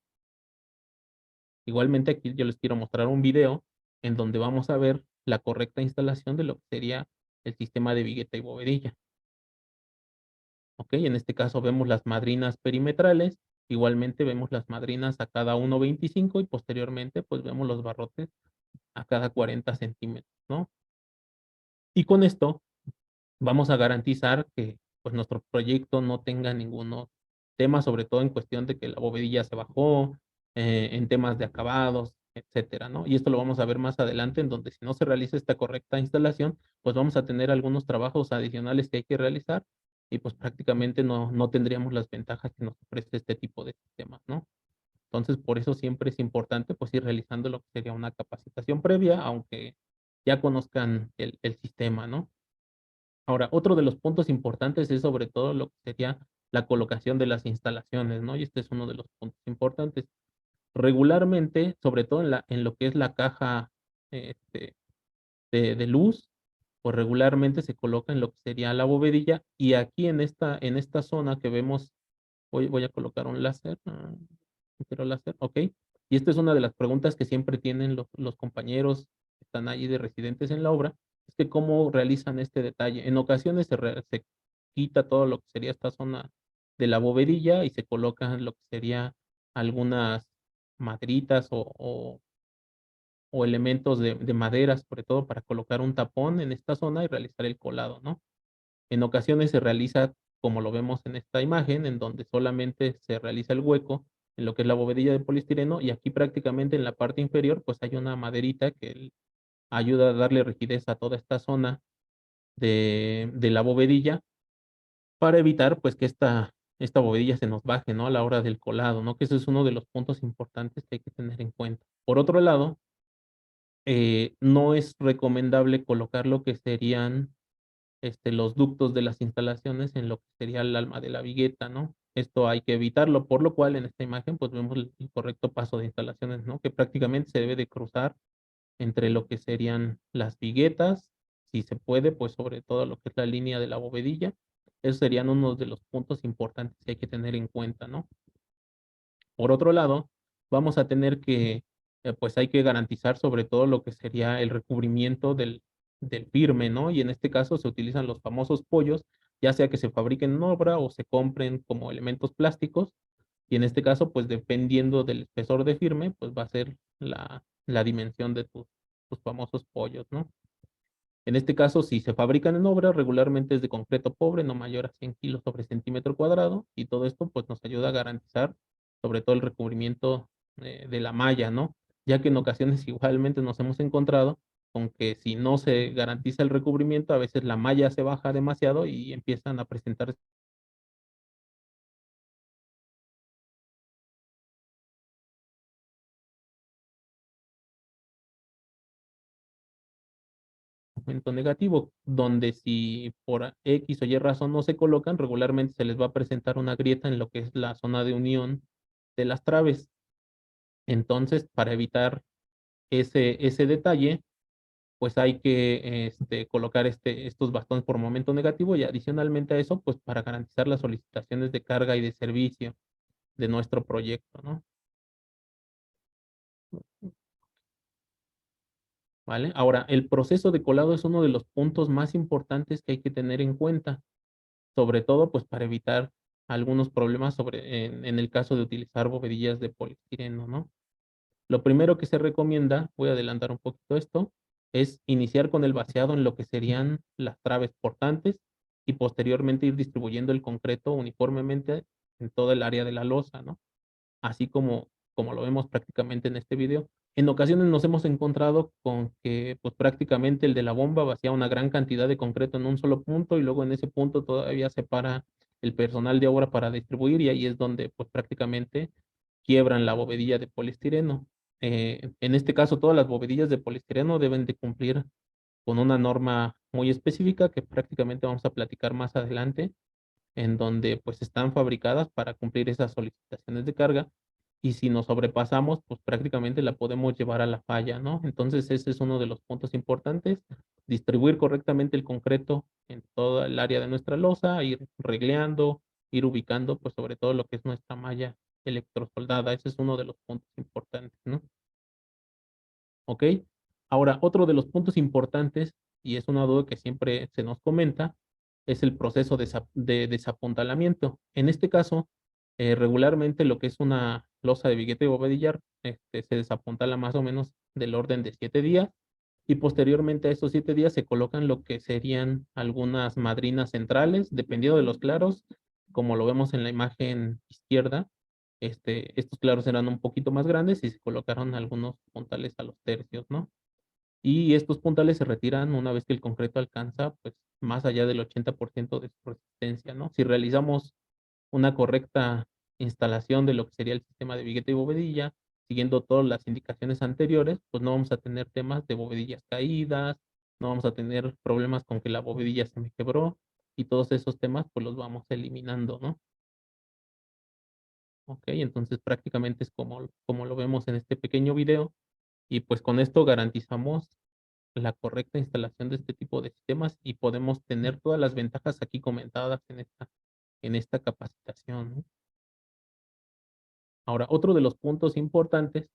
D: Igualmente aquí yo les quiero mostrar un video en donde vamos a ver la correcta instalación de lo que sería el sistema de vigueta y bovedilla. ¿Ok? En este caso vemos las madrinas perimetrales, igualmente vemos las madrinas a cada 1.25 y posteriormente pues vemos los barrotes a cada 40 centímetros, ¿no? Y con esto vamos a garantizar que pues nuestro proyecto no tenga ningún tema, sobre todo en cuestión de que la bovedilla se bajó, en temas de acabados, etcétera, ¿no? Y esto lo vamos a ver más adelante, en donde si no se realiza esta correcta instalación, pues vamos a tener algunos trabajos adicionales que hay que realizar y pues prácticamente no tendríamos las ventajas que nos ofrece este tipo de sistemas, ¿no? Entonces, por eso siempre es importante pues ir realizando lo que sería una capacitación previa, aunque ya conozcan el sistema, ¿no? Ahora, otro de los puntos importantes es sobre todo lo que sería la colocación de las instalaciones, ¿no? Y este es uno de los puntos importantes. Regularmente, sobre todo en lo que es la caja este, de luz, pues regularmente se coloca en lo que sería la bovedilla y aquí en esta zona que vemos, voy a colocar un láser, quiero láser, ok. Y esta es una de las preguntas que siempre tienen los compañeros que están allí de residentes en la obra, es que cómo realizan este detalle. En ocasiones se quita todo lo que sería esta zona de la bovedilla y se colocan lo que sería algunas maderitas o elementos de madera, sobre todo para colocar un tapón en esta zona y realizar el colado, ¿no? En ocasiones se realiza, como lo vemos en esta imagen, en donde solamente se realiza el hueco en lo que es la bovedilla de poliestireno y aquí prácticamente en la parte inferior pues hay una maderita que ayuda a darle rigidez a toda esta zona de la bovedilla para evitar pues que esta bovedilla se nos baje, ¿no? A la hora del colado, ¿no? Que ese es uno de los puntos importantes que hay que tener en cuenta. Por otro lado, no es recomendable colocar lo que serían los ductos de las instalaciones en lo que sería el alma de la vigueta, ¿no? Esto hay que evitarlo, por lo cual en esta imagen pues vemos el correcto paso de instalaciones, ¿no? Que prácticamente se debe de cruzar entre lo que serían las viguetas, si se puede, pues sobre todo lo que es la línea de la bovedilla. Esos serían unos de los puntos importantes que hay que tener en cuenta, ¿no? Por otro lado, vamos a tener que, pues hay que garantizar sobre todo lo que sería el recubrimiento del firme, ¿no? Y en este caso se utilizan los famosos pollos, ya sea que se fabriquen en obra o se compren como elementos plásticos. Y en este caso, pues dependiendo del espesor de firme, pues va a ser la dimensión de tus famosos pollos, ¿no? En este caso, si se fabrican en obra, regularmente es de concreto pobre, no mayor a 100 kilos sobre centímetro cuadrado, y todo esto pues nos ayuda a garantizar sobre todo el recubrimiento de la malla, ¿no? Ya que en ocasiones igualmente nos hemos encontrado con que si no se garantiza el recubrimiento, a veces la malla se baja demasiado y empiezan a presentar un momento negativo, donde si por X o Y razón no se colocan, regularmente se les va a presentar una grieta en lo que es la zona de unión de las traves. Entonces, para evitar ese detalle, pues hay que colocar estos bastones por momento negativo y adicionalmente a eso, pues para garantizar las solicitaciones de carga y de servicio de nuestro proyecto, ¿no? ¿Vale? Ahora, el proceso de colado es uno de los puntos más importantes que hay que tener en cuenta, sobre todo pues para evitar algunos problemas en el caso de utilizar bovedillas de poliestireno, ¿no? Lo primero que se recomienda, voy a adelantar un poquito esto, es iniciar con el vaciado en lo que serían las traves portantes y posteriormente ir distribuyendo el concreto uniformemente en toda el área de la losa, ¿no? Así como lo vemos prácticamente en este video. En ocasiones nos hemos encontrado con que pues prácticamente el de la bomba vacía una gran cantidad de concreto en un solo punto y luego en ese punto todavía se para el personal de obra para distribuir y ahí es donde pues prácticamente quiebran la bovedilla de poliestireno. En este caso todas las bovedillas de poliestireno deben de cumplir con una norma muy específica que prácticamente vamos a platicar más adelante, en donde pues están fabricadas para cumplir esas solicitaciones de carga y si nos sobrepasamos, pues prácticamente la podemos llevar a la falla, ¿no? Entonces ese es uno de los puntos importantes, distribuir correctamente el concreto en toda el área de nuestra losa, ir regleando, ir ubicando, pues sobre todo lo que es nuestra malla electrosoldada, ese es uno de los puntos importantes, ¿no? ¿Ok? Ahora, otro de los puntos importantes, y es una duda que siempre se nos comenta, es el proceso de desapuntalamiento. En este caso, regularmente lo que es una losa de vigueta y bovedillar se desapuntala más o menos del orden de 7 días y posteriormente a esos 7 días se colocan lo que serían algunas madrinas centrales, dependiendo de los claros, como lo vemos en la imagen izquierda. Estos claros eran un poquito más grandes y se colocaron algunos puntales a los tercios, ¿no? Y estos puntales se retiran una vez que el concreto alcanza, pues, más allá del 80% de su resistencia, ¿no? Si realizamos una correcta instalación de lo que sería el sistema de vigueta y bovedilla, siguiendo todas las indicaciones anteriores, pues no vamos a tener temas de bovedillas caídas, no vamos a tener problemas con que la bovedilla se me quebró y todos esos temas, pues los vamos eliminando, ¿no? Ok, entonces prácticamente es como lo vemos en este pequeño video y pues con esto garantizamos la correcta instalación de este tipo de sistemas y podemos tener todas las ventajas aquí comentadas en esta capacitación, ¿no? Ahora, otro de los puntos importantes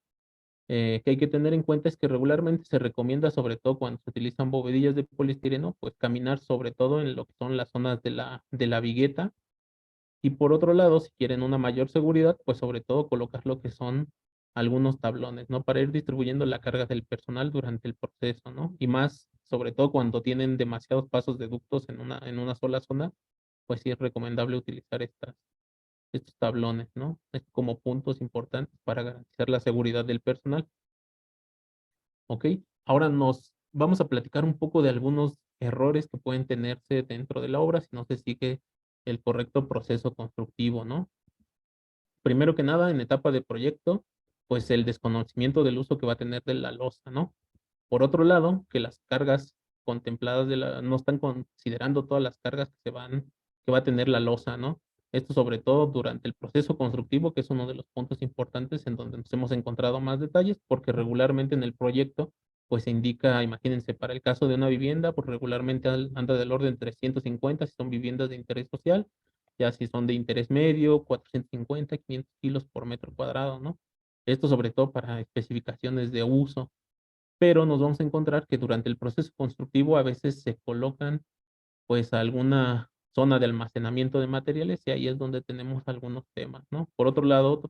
D: que hay que tener en cuenta es que regularmente se recomienda, sobre todo cuando se utilizan bovedillas de poliestireno, pues caminar sobre todo en lo que son las zonas de la vigueta. Y por otro lado, si quieren una mayor seguridad, pues sobre todo colocar lo que son algunos tablones, ¿no? Para ir distribuyendo la carga del personal durante el proceso, ¿no? Y más, sobre todo cuando tienen demasiados pasos de ductos en una sola zona, pues sí es recomendable utilizar estos tablones, ¿no? Como puntos importantes para garantizar la seguridad del personal. ¿Ok? Ahora nos vamos a platicar un poco de algunos errores que pueden tenerse dentro de la obra si no se sigue el correcto proceso constructivo, ¿no? Primero que nada, en etapa de proyecto, pues el desconocimiento del uso que va a tener de la losa, ¿no? Por otro lado, que las cargas contempladas no están considerando todas las cargas que va a tener la losa, ¿no? Esto sobre todo durante el proceso constructivo, que es uno de los puntos importantes en donde nos hemos encontrado más detalles, porque regularmente en el proyecto, pues se indica, imagínense, para el caso de una vivienda, pues regularmente anda del orden de 350 si son viviendas de interés social, ya si son de interés medio, 450, 500 kilos por metro cuadrado, ¿no? Esto sobre todo para especificaciones de uso, pero nos vamos a encontrar que durante el proceso constructivo a veces se colocan pues alguna zona de almacenamiento de materiales y ahí es donde tenemos algunos temas, ¿no? Por otro lado,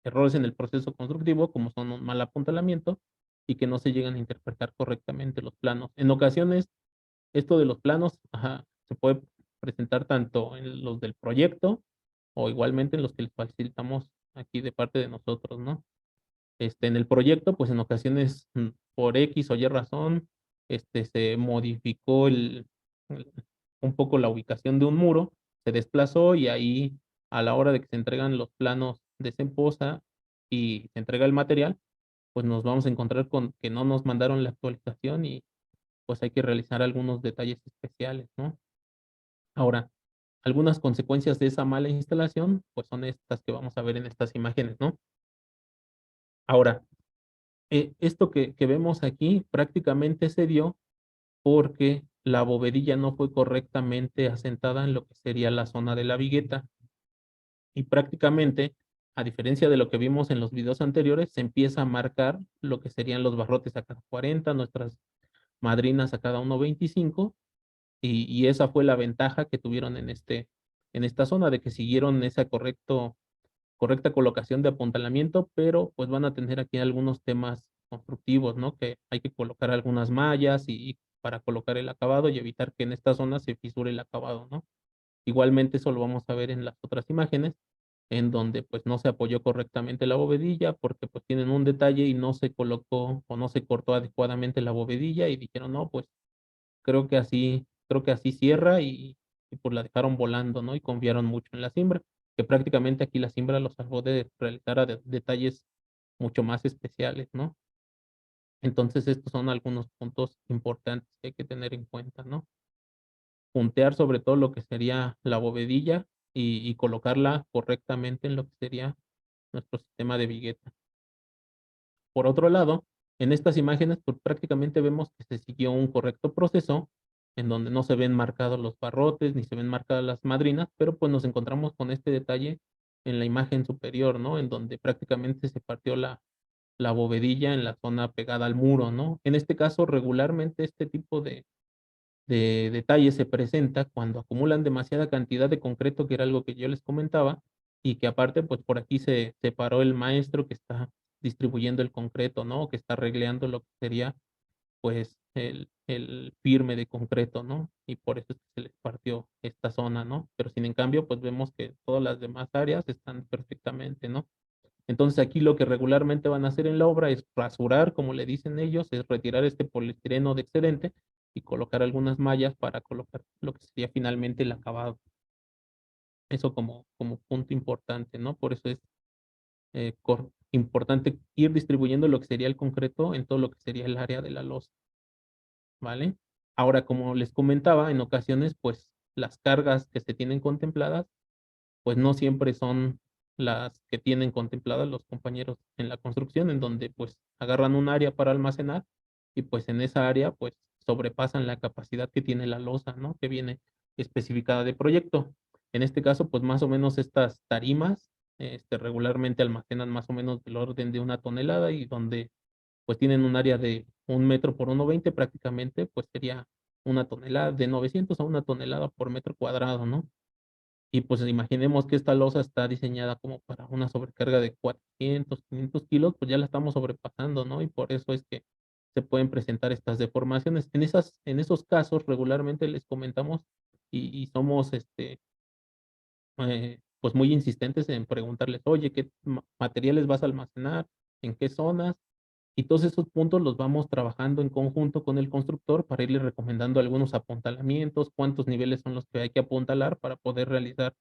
D: errores en el proceso constructivo como son un mal apuntalamiento y que no se llegan a interpretar correctamente los planos. En ocasiones, esto de los planos se puede presentar tanto en los del proyecto o igualmente en los que les facilitamos aquí de parte de nosotros, ¿no? En el proyecto, pues en ocasiones por X o Y razón, se modificó el- un poco la ubicación de un muro, se desplazó y ahí a la hora de que se entregan los planos de Semposa y se entrega el material, pues nos vamos a encontrar con que no nos mandaron la actualización y pues hay que realizar algunos detalles especiales, ¿no? Ahora, algunas consecuencias de esa mala instalación, pues son estas que vamos a ver en estas imágenes, ¿no? Ahora, esto que vemos aquí prácticamente se dio porque la bovedilla no fue correctamente asentada en lo que sería la zona de la vigueta. Y prácticamente, a diferencia de lo que vimos en los videos anteriores, se empieza a marcar lo que serían los barrotes a cada 40, nuestras madrinas a cada 1.25, y esa fue la ventaja que tuvieron en esta zona, de que siguieron esa correcta colocación de apuntalamiento, pero pues van a tener aquí algunos temas constructivos, ¿no? Que hay que colocar algunas mallas y para colocar el acabado y evitar que en esta zona se fisure el acabado, ¿no? Igualmente eso lo vamos a ver en las otras imágenes, en donde pues no se apoyó correctamente la bovedilla porque pues tienen un detalle y no se colocó o no se cortó adecuadamente la bovedilla y dijeron, no, pues creo que así cierra y pues la dejaron volando, ¿no? Y confiaron mucho en la cimbra, que prácticamente aquí la cimbra los salvó de realizar detalles mucho más especiales, ¿no? Entonces estos son algunos puntos importantes que hay que tener en cuenta, ¿no? Puntear sobre todo lo que sería la bovedilla y colocarla correctamente en lo que sería nuestro sistema de vigueta. Por otro lado, en estas imágenes pues prácticamente vemos que se siguió un correcto proceso en donde no se ven marcados los barrotes ni se ven marcadas las madrinas, pero pues nos encontramos con este detalle en la imagen superior, ¿no? En donde prácticamente se partió la bovedilla en la zona pegada al muro, ¿no? En este caso, regularmente este tipo de detalles se presenta cuando acumulan demasiada cantidad de concreto, que era algo que yo les comentaba, y que aparte, pues por aquí se separó el maestro que está distribuyendo el concreto, ¿no? Que está regleando lo que sería, pues, el firme de concreto, ¿no? Y por eso es que se les partió esta zona, ¿no? Pero sin en cambio, pues vemos que todas las demás áreas están perfectamente, ¿no? Entonces aquí lo que regularmente van a hacer en la obra es rasurar, como le dicen ellos, es retirar este poliestireno de excedente y colocar algunas mallas para colocar lo que sería finalmente el acabado. Eso como punto importante, ¿no? Por eso es importante ir distribuyendo lo que sería el concreto en todo lo que sería el área de la losa, ¿vale? Ahora, como les comentaba, en ocasiones, pues las cargas que se tienen contempladas pues no siempre son las que tienen contempladas los compañeros en la construcción, en donde pues agarran un área para almacenar y pues en esa área pues sobrepasan la capacidad que tiene la losa, ¿no? Que viene especificada de proyecto. En este caso, pues más o menos estas tarimas regularmente almacenan más o menos del orden de 1 tonelada y donde pues tienen un área de 1 metro por 1.20 prácticamente, pues sería 1 tonelada, de 900 a 1 tonelada por metro cuadrado, ¿no? Y pues imaginemos que esta losa está diseñada como para una sobrecarga de 400, 500 kilos, pues ya la estamos sobrepasando, ¿no? Y por eso es que se pueden presentar estas deformaciones. En esos casos regularmente les comentamos y somos pues muy insistentes en preguntarles, oye, ¿qué materiales vas a almacenar? ¿En qué zonas? Y todos esos puntos los vamos trabajando en conjunto con el constructor para irle recomendando algunos apuntalamientos, cuántos niveles son los que hay que apuntalar para poder realizar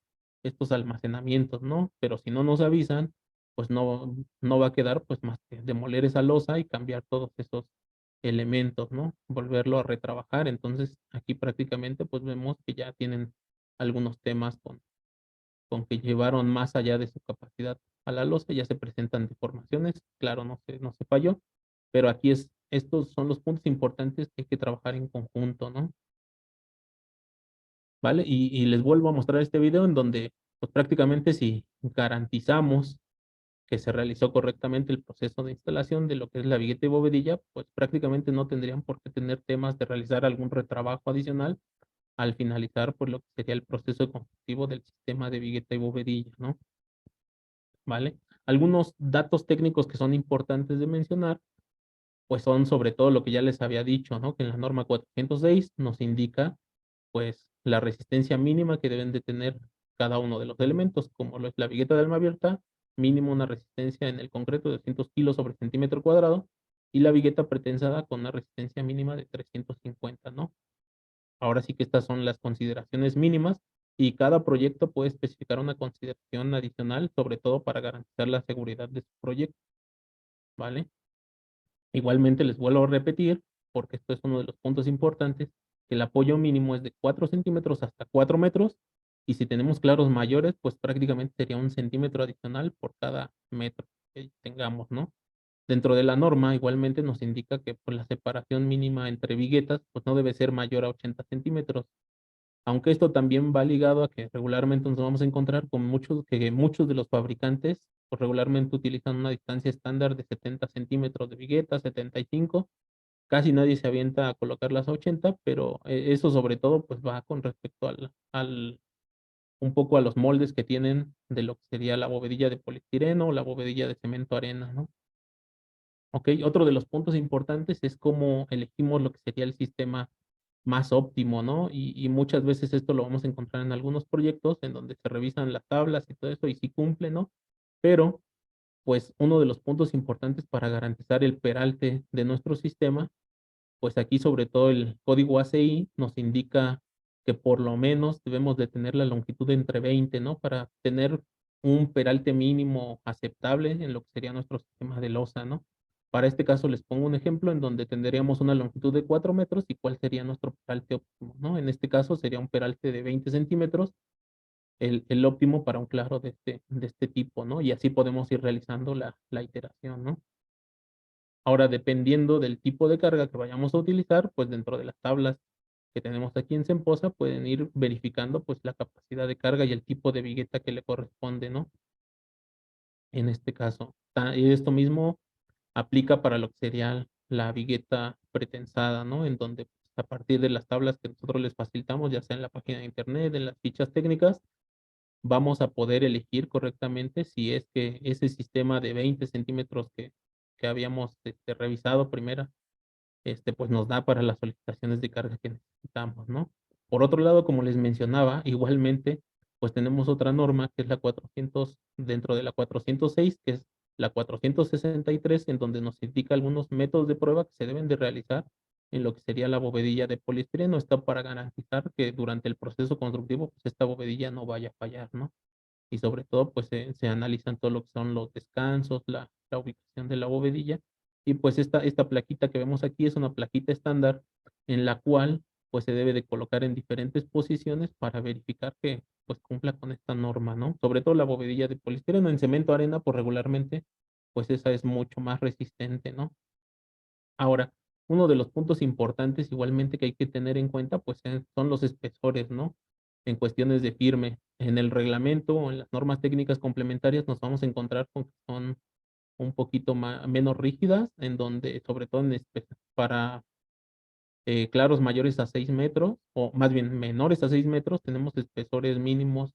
D: estos almacenamientos, ¿no? Pero si no nos avisan, pues no va a quedar pues más que demoler esa losa y cambiar todos esos elementos, ¿no? Volverlo a retrabajar. Entonces aquí prácticamente pues vemos que ya tienen algunos temas con que llevaron más allá de su capacidad a la losa, ya se presentan deformaciones, claro, no se falló, pero aquí estos son los puntos importantes que hay que trabajar en conjunto, ¿no? ¿Vale? Y les vuelvo a mostrar este video en donde, pues prácticamente si garantizamos que se realizó correctamente el proceso de instalación de lo que es la vigueta y bovedilla, pues prácticamente no tendrían por qué tener temas de realizar algún retrabajo adicional al finalizar pues lo que sería el proceso constructivo del sistema de vigueta y bovedilla, ¿no? ¿Vale? Algunos datos técnicos que son importantes de mencionar, pues son sobre todo lo que ya les había dicho, ¿no? Que en la norma 406 nos indica, pues, la resistencia mínima que deben de tener cada uno de los elementos, como lo es la vigueta de alma abierta, mínimo una resistencia en el concreto de 200 kilos sobre centímetro cuadrado, y la vigueta pretensada con una resistencia mínima de 350, ¿no? Ahora sí que estas son las consideraciones mínimas y cada proyecto puede especificar una consideración adicional, sobre todo para garantizar la seguridad de su proyecto, ¿vale? Igualmente les vuelvo a repetir, porque esto es uno de los puntos importantes, que el apoyo mínimo es de 4 centímetros hasta 4 metros, y si tenemos claros mayores, pues prácticamente sería 1 centímetro adicional por cada metro que tengamos, ¿no? Dentro de la norma, igualmente nos indica que pues, la separación mínima entre viguetas pues, no debe ser mayor a 80 centímetros. Aunque esto también va ligado a que regularmente nos vamos a encontrar con muchos de los fabricantes pues, regularmente utilizan una distancia estándar de 70 centímetros de vigueta, 75. Casi nadie se avienta a colocarlas a 80, pero eso sobre todo pues va con respecto un poco a los moldes que tienen de lo que sería la bovedilla de poliestireno o la bovedilla de cemento arena, ¿no? Ok, otro de los puntos importantes es cómo elegimos lo que sería el sistema más óptimo, ¿no? Y muchas veces esto lo vamos a encontrar en algunos proyectos en donde se revisan las tablas y todo eso y sí cumple, ¿no? Pero, pues, uno de los puntos importantes para garantizar el peralte de nuestro sistema, pues aquí sobre todo el código ACI nos indica que por lo menos debemos de tener la longitud entre 20, ¿no? Para tener un peralte mínimo aceptable en lo que sería nuestro sistema de losa, ¿no? Para este caso les pongo un ejemplo en donde tendríamos una longitud de 4 metros y cuál sería nuestro peralte óptimo, ¿no? En este caso sería un peralte de 20 centímetros, el óptimo para un claro de este tipo, ¿no? Y así podemos ir realizando la iteración, ¿no? Ahora, dependiendo del tipo de carga que vayamos a utilizar, pues dentro de las tablas que tenemos aquí en Semposa pueden ir verificando pues la capacidad de carga y el tipo de vigueta que le corresponde, ¿no? En este caso. Y esto mismo aplica para lo que sería la vigueta pretensada, ¿no? En donde pues, a partir de las tablas que nosotros les facilitamos, ya sea en la página de internet, en las fichas técnicas, vamos a poder elegir correctamente si es que ese sistema de 20 centímetros que habíamos revisado primero pues nos da para las solicitaciones de carga que necesitamos, ¿no? Por otro lado, como les mencionaba, igualmente, pues tenemos otra norma que es la 400, dentro de la 406, que es la 463, en donde nos indica algunos métodos de prueba que se deben de realizar en lo que sería la bovedilla de poliestireno. Está para garantizar que durante el proceso constructivo, pues esta bovedilla no vaya a fallar, ¿no? Y sobre todo, pues se analizan todo lo que son los descansos, la ubicación de la bovedilla. Y pues esta plaquita que vemos aquí es una plaquita estándar en la cual pues se debe de colocar en diferentes posiciones para verificar que pues cumpla con esta norma, ¿no? Sobre todo la bovedilla de poliestireno en cemento arena, pues regularmente pues esa es mucho más resistente, ¿no? Ahora, uno de los puntos importantes igualmente que hay que tener en cuenta, pues son los espesores, ¿no? En cuestiones de firme. En el reglamento o en las normas técnicas complementarias nos vamos a encontrar con que son un poquito menos rígidas, en donde, sobre todo para claros mayores a 6 metros, o más bien menores a 6 metros, tenemos espesores mínimos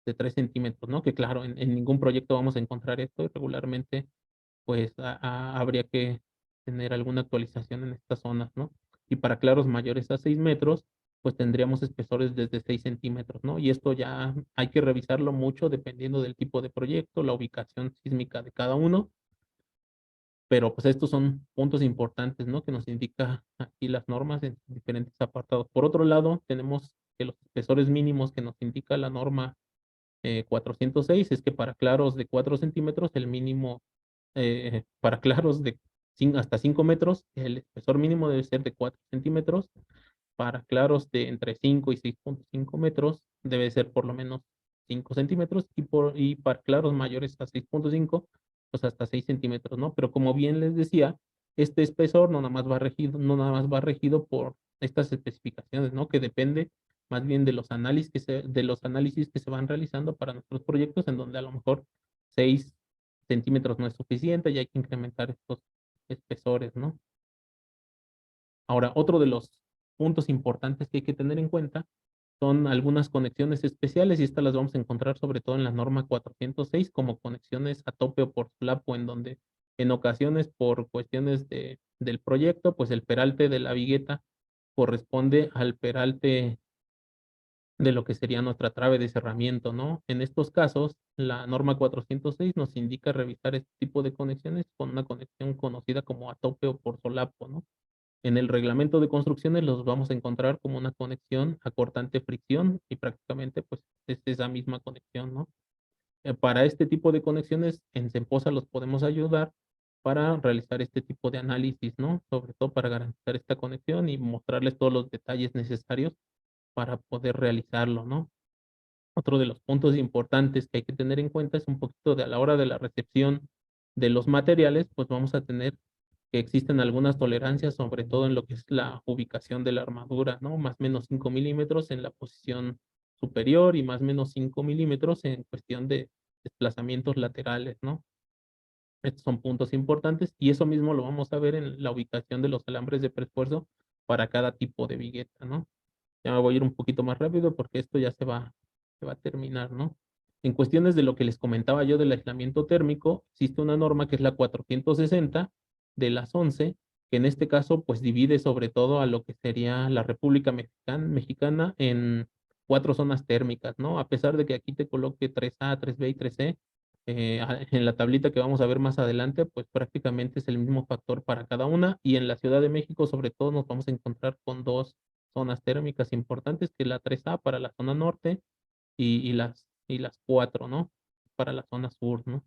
D: de 3 centímetros, ¿no? Que claro, en ningún proyecto vamos a encontrar esto y regularmente pues habría que tener alguna actualización en estas zonas, ¿no? Y para claros mayores a 6 metros, pues tendríamos espesores desde 6 centímetros, ¿no? Y esto ya hay que revisarlo mucho dependiendo del tipo de proyecto, la ubicación sísmica de cada uno, pero pues estos son puntos importantes, ¿no? Que nos indica aquí las normas en diferentes apartados. Por otro lado, tenemos que los espesores mínimos que nos indica la norma 406 es que para claros de 4 centímetros, el mínimo para claros de hasta 5 metros, el espesor mínimo debe ser de 4 centímetros. Para claros de entre 5 y 6.5 metros, debe ser por lo menos 5 centímetros. Y para claros mayores a 6.5, pues hasta 6 centímetros, ¿no? Pero como bien les decía, este espesor no nada más va regido por estas especificaciones, ¿no? Que depende más bien de los análisis que se van realizando para nuestros proyectos, en donde a lo mejor 6 centímetros no es suficiente y hay que incrementar estos espesores, ¿no? Ahora, otro de los puntos importantes que hay que tener en cuenta son algunas conexiones especiales y estas las vamos a encontrar sobre todo en la norma 406 como conexiones a tope o por solapo, en donde en ocasiones por cuestiones del proyecto, pues el peralte de la vigueta corresponde al peralte de lo que sería nuestra trave de cerramiento, ¿no? En estos casos, la norma 406 nos indica revisar este tipo de conexiones con una conexión conocida como a tope o por solapo, ¿no? En el reglamento de construcciones los vamos a encontrar como una conexión a cortante fricción y prácticamente pues es esa misma conexión, ¿no? Para este tipo de conexiones en Semposa los podemos ayudar para realizar este tipo de análisis, ¿no? Sobre todo para garantizar esta conexión y mostrarles todos los detalles necesarios para poder realizarlo, ¿no? Otro de los puntos importantes que hay que tener en cuenta es un poquito de a la hora de la recepción de los materiales, pues vamos a tener que existen algunas tolerancias, sobre todo en lo que es la ubicación de la armadura, ¿no? Más o menos 5 milímetros en la posición superior y más o menos 5 milímetros en cuestión de desplazamientos laterales, ¿no? Estos son puntos importantes y eso mismo lo vamos a ver en la ubicación de los alambres de preesfuerzo para cada tipo de vigueta, ¿no? Ya me voy a ir un poquito más rápido porque esto ya se va a terminar, ¿no? En cuestiones de lo que les comentaba yo del aislamiento térmico, existe una norma que es la 460 de las 11, que en este caso pues divide sobre todo a lo que sería la República Mexicana en 4 zonas térmicas, ¿no? A pesar de que aquí te coloque 3A, 3B y 3C, en la tablita que vamos a ver más adelante, pues prácticamente es el mismo factor para cada una y en la Ciudad de México sobre todo nos vamos a encontrar con 2 zonas térmicas importantes, que es la 3A para la zona norte y las 4, ¿no? Para la zona sur, ¿no?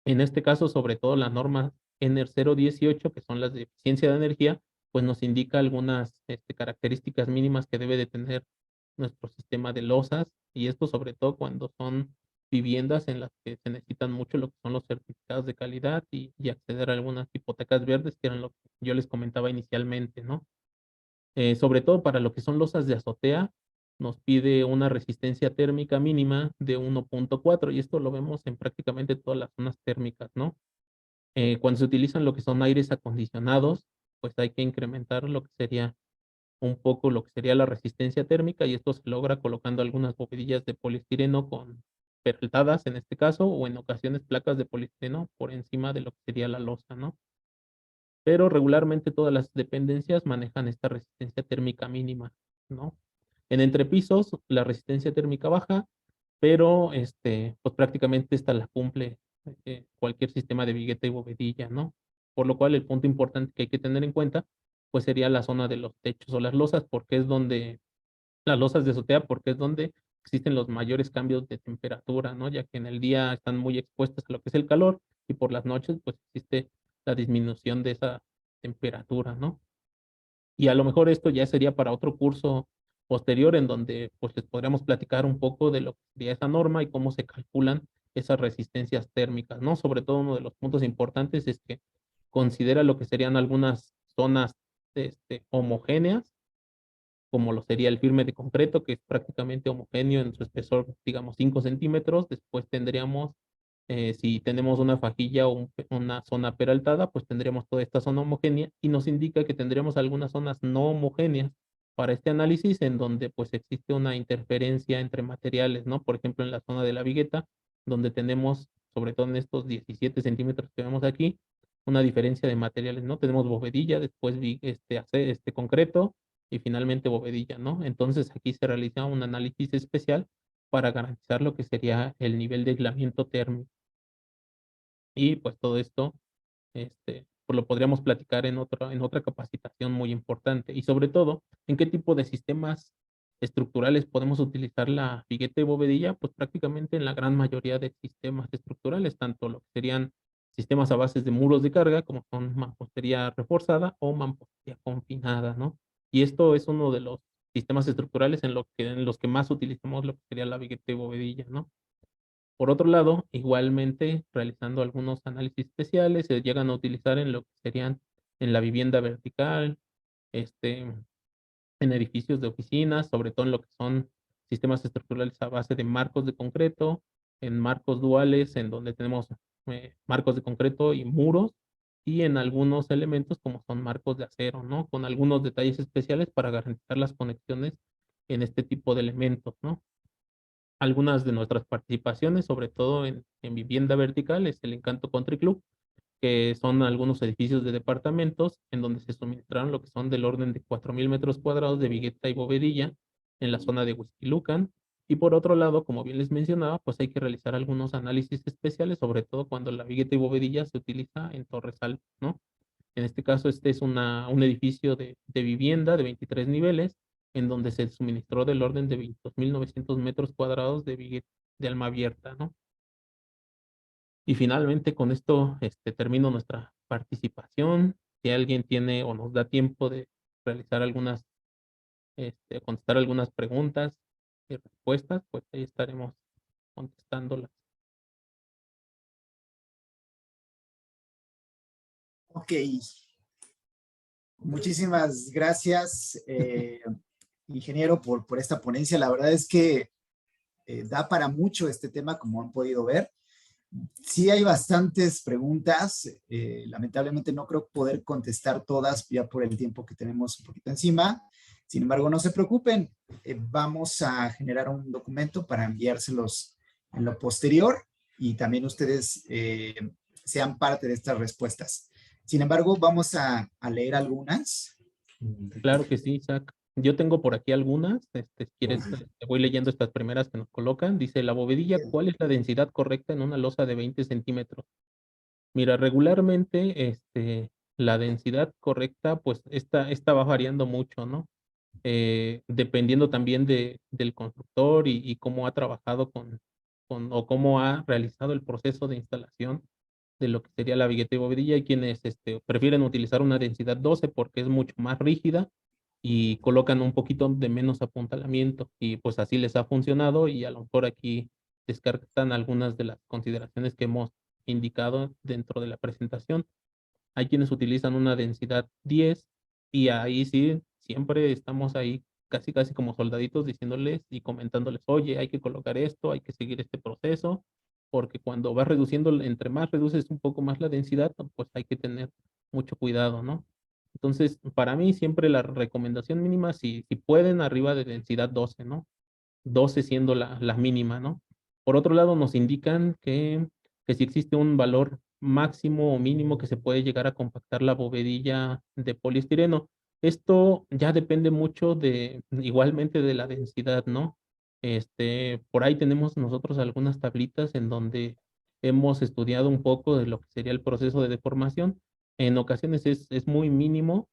D: En este caso, sobre todo la norma ENER 018, que son las de eficiencia de energía, pues nos indica algunas características mínimas que debe de tener nuestro sistema de losas, y esto sobre todo cuando son viviendas en las que se necesitan mucho lo que son los certificados de calidad y acceder a algunas hipotecas verdes, que eran lo que yo les comentaba inicialmente, ¿no? Sobre todo para lo que son losas de azotea, nos pide una resistencia térmica mínima de 1.4 y esto lo vemos en prácticamente todas las zonas térmicas, ¿no? Cuando se utilizan lo que son aires acondicionados, pues hay que incrementar lo que sería un poco lo que sería la resistencia térmica y esto se logra colocando algunas bovedillas de poliestireno con peraltadas en este caso o en ocasiones placas de poliestireno por encima de lo que sería la losa, ¿no? Pero regularmente todas las dependencias manejan esta resistencia térmica mínima, ¿no? En entrepisos, la resistencia térmica baja, pero pues prácticamente esta la cumple cualquier sistema de vigueta y bovedilla, ¿no? Por lo cual el punto importante que hay que tener en cuenta, pues sería la zona de los techos o las losas, porque es donde, las losas de azotea, porque es donde existen los mayores cambios de temperatura, ¿no? Ya que en el día están muy expuestas a lo que es el calor y por las noches, pues existe la disminución de esa temperatura, ¿no? Y a lo mejor esto ya sería para otro curso posterior en donde pues les podríamos platicar un poco de lo que sería esa norma y cómo se calculan esas resistencias térmicas, ¿no? Sobre todo uno de los puntos importantes es que considera lo que serían algunas zonas homogéneas, como lo sería el firme de concreto, que es prácticamente homogéneo en su espesor, digamos, 5 centímetros. Después tendríamos, si tenemos una fajilla o una zona peraltada, pues tendríamos toda esta zona homogénea y nos indica que tendríamos algunas zonas no homogéneas para este análisis en donde pues existe una interferencia entre materiales, ¿no? Por ejemplo, en la zona de la vigueta, donde tenemos, sobre todo en estos 17 centímetros que vemos aquí, una diferencia de materiales, ¿no? Tenemos bovedilla, después concreto, y finalmente bovedilla, ¿no? Entonces aquí se realiza un análisis especial para garantizar lo que sería el nivel de aislamiento térmico. Y pues todo esto, pues lo podríamos platicar en otra capacitación muy importante. Y sobre todo, ¿en qué tipo de sistemas estructurales podemos utilizar la vigueta y bovedilla? Pues prácticamente en la gran mayoría de sistemas estructurales, tanto lo que serían sistemas a bases de muros de carga, como son mampostería reforzada o mampostería confinada, ¿no? Y esto es uno de los sistemas estructurales en los que más utilizamos lo que sería la vigueta y bovedilla, ¿no? Por otro lado, igualmente, realizando algunos análisis especiales, se llegan a utilizar en lo que serían en la vivienda vertical, este, en edificios de oficinas, sobre todo en lo que son sistemas estructurales a base de marcos de concreto, en marcos duales, en donde tenemos marcos de concreto y muros, y en algunos elementos como son marcos de acero, ¿no? Con algunos detalles especiales para garantizar las conexiones en este tipo de elementos, ¿no? Algunas de nuestras participaciones, sobre todo en vivienda vertical, es el Encanto Country Club, que son algunos edificios de departamentos en donde se suministraron lo que son del orden de 4,000 metros cuadrados de vigueta y bovedilla en la zona de Huixquilucan. Y por otro lado, como bien les mencionaba, pues hay que realizar algunos análisis especiales, sobre todo cuando la vigueta y bovedilla se utiliza en torres altas, ¿no? En este caso, este es un edificio de vivienda de 23 niveles, en donde se suministró del orden de 22,900 metros cuadrados de vigueta de alma abierta, ¿no? Y finalmente con esto termino nuestra participación. Si alguien tiene o nos da tiempo de realizar contestar algunas preguntas y respuestas, pues ahí estaremos contestándolas.
B: Ok, muchísimas gracias, ingeniero, por esta ponencia. La verdad es que da para mucho este tema, como han podido ver. Sí hay bastantes preguntas. Lamentablemente no creo poder contestar todas ya por el tiempo que tenemos un poquito encima. Sin embargo, no se preocupen. Vamos a generar un documento para enviárselos en lo posterior y también ustedes sean parte de estas respuestas. Sin embargo, vamos a leer algunas.
D: Claro que sí, Isaac. Yo tengo por aquí algunas, si quieres, te voy leyendo estas primeras que nos colocan. Dice, la bovedilla, ¿cuál es la densidad correcta en una losa de 20 centímetros? Mira, regularmente, la densidad correcta, pues, esta va variando mucho, ¿no? Dependiendo también del constructor y cómo ha trabajado o cómo ha realizado el proceso de instalación de lo que sería la vigueta y bovedilla. Hay quienes prefieren utilizar una densidad 12 porque es mucho más rígida y colocan un poquito de menos apuntalamiento y pues así les ha funcionado y a lo mejor aquí descartan algunas de las consideraciones que hemos indicado dentro de la presentación. Hay quienes utilizan una densidad 10 y ahí sí, siempre estamos ahí casi casi como soldaditos diciéndoles y comentándoles, oye, hay que colocar esto, hay que seguir este proceso, porque cuando vas reduciendo, entre más reduces un poco más la densidad, pues hay que tener mucho cuidado, ¿no? Entonces, para mí siempre la recomendación mínima, si pueden, arriba de densidad 12, ¿no? 12 siendo la mínima, ¿no? Por otro lado, nos indican que si existe un valor máximo o mínimo que se puede llegar a compactar la bovedilla de poliestireno. Esto ya depende mucho igualmente de la densidad, ¿no? Por ahí tenemos nosotros algunas tablitas en donde hemos estudiado un poco de lo que sería el proceso de deformación. En ocasiones es muy mínimo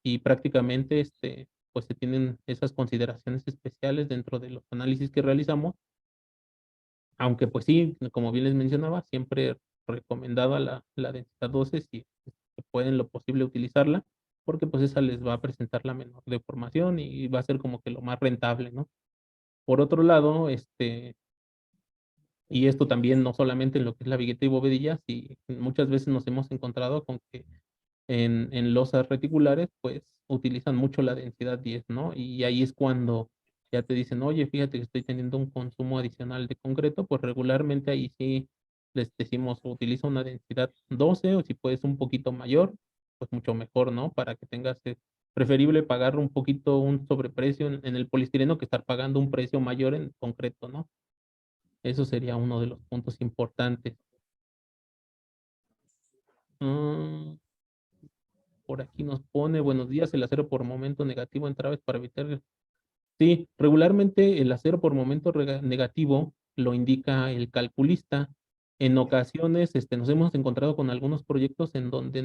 D: y prácticamente pues se tienen esas consideraciones especiales dentro de los análisis que realizamos, aunque pues sí, como bien les mencionaba, siempre recomendada la densidad 12 si pueden lo posible utilizarla, porque pues esa les va a presentar la menor deformación y va a ser como que lo más rentable, ¿no? Por otro lado, y esto también no solamente en lo que es la vigueta y bovedilla, y muchas veces nos hemos encontrado con que en losas reticulares, pues utilizan mucho la densidad 10, ¿no? Y ahí es cuando ya te dicen, oye, fíjate que estoy teniendo un consumo adicional de concreto, pues regularmente ahí sí les decimos, utiliza una densidad 12 o si puedes un poquito mayor, pues mucho mejor, ¿no? Para que tengas, preferible pagar un poquito un sobreprecio en el poliestireno que estar pagando un precio mayor en concreto, ¿no? Eso sería uno de los puntos importantes. Mm, Por aquí nos pone, buenos días, el acero por momento negativo en traves para evitar. Sí, regularmente el acero por momento negativo lo indica el calculista. En ocasiones nos hemos encontrado con algunos proyectos en donde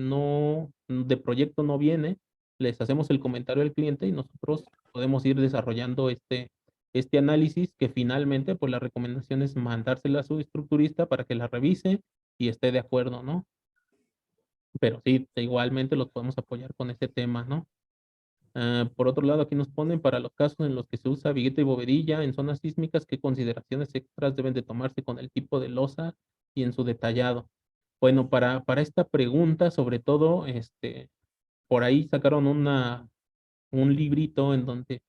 D: de proyecto no viene, les hacemos el comentario al cliente y nosotros podemos ir desarrollando este análisis que finalmente pues la recomendación es mandársela a su estructurista para que la revise y esté de acuerdo, ¿no? Pero sí, igualmente los podemos apoyar con ese tema, ¿no? Por otro lado, aquí nos ponen para los casos en los que se usa vigueta y bovedilla en zonas sísmicas, ¿qué consideraciones extras deben de tomarse con el tipo de losa y en su detallado? Bueno, para esta pregunta, sobre todo, por ahí sacaron un librito en donde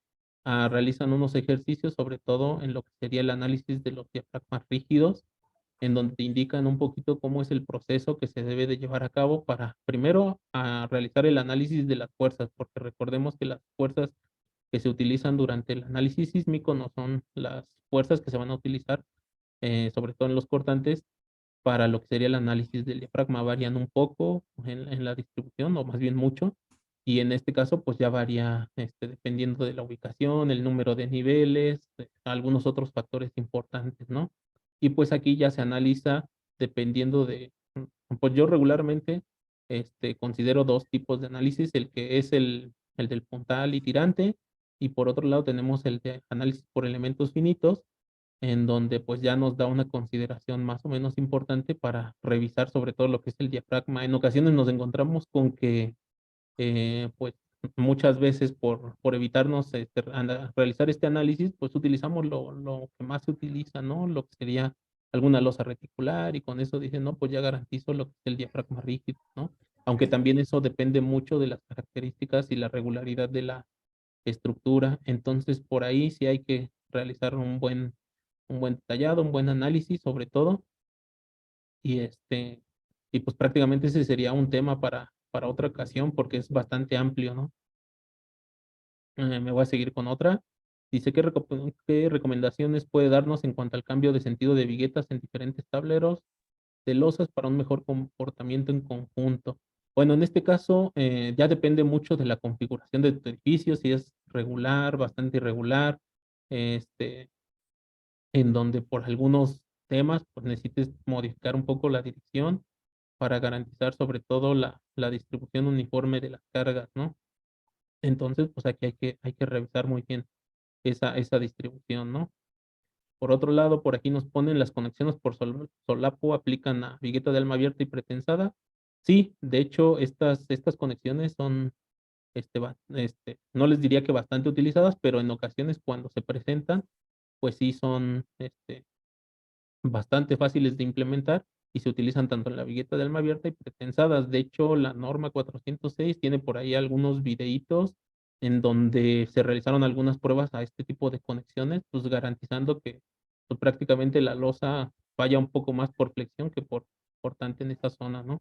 D: realizan unos ejercicios, sobre todo en lo que sería el análisis de los diafragmas rígidos, en donde te indican un poquito cómo es el proceso que se debe de llevar a cabo para, primero, realizar el análisis de las fuerzas, porque recordemos que las fuerzas que se utilizan durante el análisis sísmico no son las fuerzas que se van a utilizar, sobre todo en los cortantes, para lo que sería el análisis del diafragma. Varían un poco en la distribución, o más bien mucho, y en este caso, pues ya varía dependiendo de la ubicación, el número de niveles, algunos otros factores importantes, ¿no? Y pues aquí ya se analiza dependiendo pues yo regularmente considero dos tipos de análisis, el que es el del puntal y tirante, y por otro lado tenemos el de análisis por elementos finitos, en donde pues ya nos da una consideración más o menos importante para revisar sobre todo lo que es el diafragma. En ocasiones nos encontramos con que pues muchas veces por evitarnos realizar este análisis, pues utilizamos lo que más se utiliza, ¿no? Lo que sería alguna losa reticular y con eso dicen, no, pues ya garantizo lo que es el diafragma rígido, ¿no? aunque también eso depende mucho de las características y la regularidad de la estructura. Entonces, por ahí sí hay que realizar un buen detallado, un buen análisis sobre todo, y y pues prácticamente ese sería un tema para otra ocasión porque es bastante amplio, ¿no? Me voy a seguir con otra. Dice, ¿qué recomendaciones puede darnos en cuanto al cambio de sentido de viguetas en diferentes tableros de losas para un mejor comportamiento en conjunto? Bueno, en este caso ya depende mucho de la configuración de tu edificio, si es regular, bastante irregular, este, en donde por algunos temas pues necesites modificar un poco la dirección para garantizar sobre todo la distribución uniforme de las cargas, ¿no? Entonces, pues aquí hay que revisar muy bien esa distribución, ¿no? Por otro lado, por aquí nos ponen las conexiones por solapo aplican a vigueta de alma abierta y pretensada. Sí, de hecho, estas conexiones son, no les diría que bastante utilizadas, pero en ocasiones cuando se presentan, pues sí son, bastante fáciles de implementar y se utilizan tanto en la vigueta de alma abierta y pretensadas. De hecho, la norma 406 tiene por ahí algunos videitos en donde se realizaron algunas pruebas a este tipo de conexiones, pues garantizando que pues, prácticamente la losa falla un poco más por flexión que por cortante en esa zona, ¿no?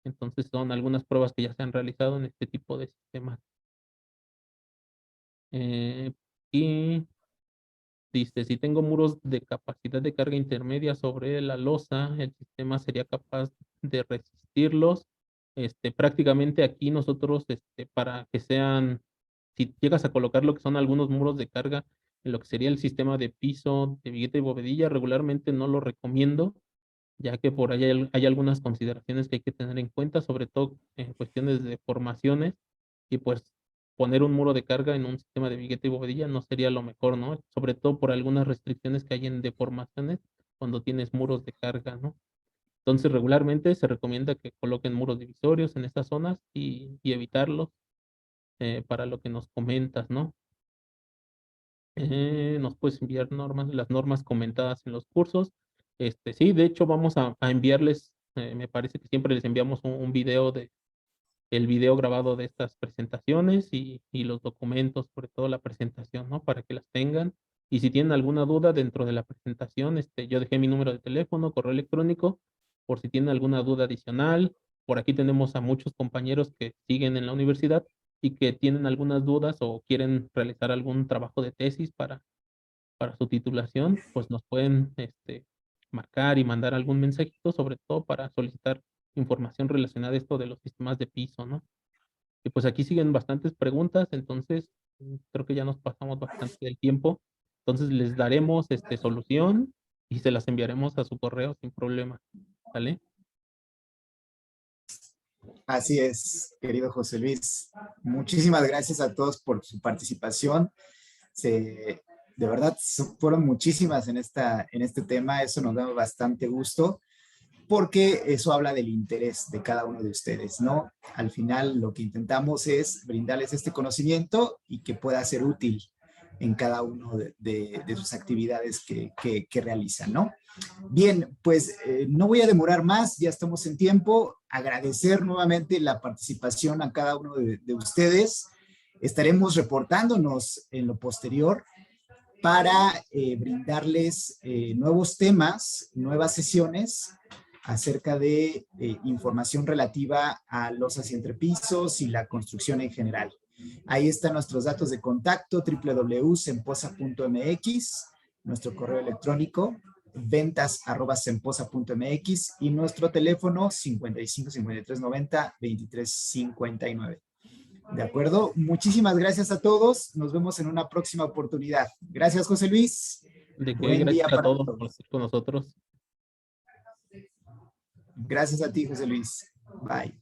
D: Entonces son algunas pruebas que ya se han realizado en este tipo de sistemas. Eh, y Dice, si tengo muros de capacidad de carga intermedia sobre la losa, el sistema sería capaz de resistirlos. Prácticamente aquí nosotros, para que sean, si llegas a colocar lo que son algunos muros de carga en lo que sería el sistema de piso, de vigueta y bovedilla, regularmente no lo recomiendo, ya que por ahí hay algunas consideraciones que hay que tener en cuenta, sobre todo en cuestiones de formaciones, y pues poner un muro de carga en un sistema de vigueta y bovedilla no sería lo mejor, ¿no? Sobre todo por algunas restricciones que hay en deformaciones cuando tienes muros de carga, ¿no? Entonces regularmente se recomienda que coloquen muros divisorios en estas zonas y evitarlos para lo que nos comentas, ¿no? Nos puedes enviar las normas comentadas en los cursos. Sí, de hecho vamos a enviarles, me parece que siempre les enviamos un video el video grabado de estas presentaciones y los documentos, sobre todo la presentación, ¿no? Para que las tengan. Y si tienen alguna duda dentro de la presentación, yo dejé mi número de teléfono, correo electrónico, por si tienen alguna duda adicional. Por aquí tenemos a muchos compañeros que siguen en la universidad y que tienen algunas dudas o quieren realizar algún trabajo de tesis para su titulación, pues nos pueden marcar y mandar algún mensajito, sobre todo para solicitar información relacionada a esto de los sistemas de piso, ¿no? Y pues aquí siguen bastantes preguntas, entonces creo que ya nos pasamos bastante del tiempo. Entonces les daremos solución y se las enviaremos a su correo sin problema. ¿Vale?
B: Así es, querido José Luis. Muchísimas gracias a todos por su participación. De verdad, fueron muchísimas en este tema. Eso nos da bastante gusto porque eso habla del interés de cada uno de ustedes, ¿no? Al final lo que intentamos es brindarles este conocimiento y que pueda ser útil en cada uno de sus actividades que realizan, ¿no? Bien, pues no voy a demorar más, ya estamos en tiempo. Agradecer nuevamente la participación a cada uno de ustedes. Estaremos reportándonos en lo posterior para brindarles nuevos temas, nuevas sesiones acerca de información relativa a losas y entrepisos y la construcción en general. Ahí están nuestros datos de contacto, www.semposa.mx, nuestro correo electrónico, ventas@semposa.mx y nuestro teléfono 55 53 90 23 59. ¿De acuerdo? Muchísimas gracias a todos. Nos vemos en una próxima oportunidad. Gracias, José Luis.
D: De que
B: Buen
D: gracias
B: día
D: a
B: para
D: todos por
B: todos.
D: estar con nosotros.
B: Gracias a ti, José Luis. Bye.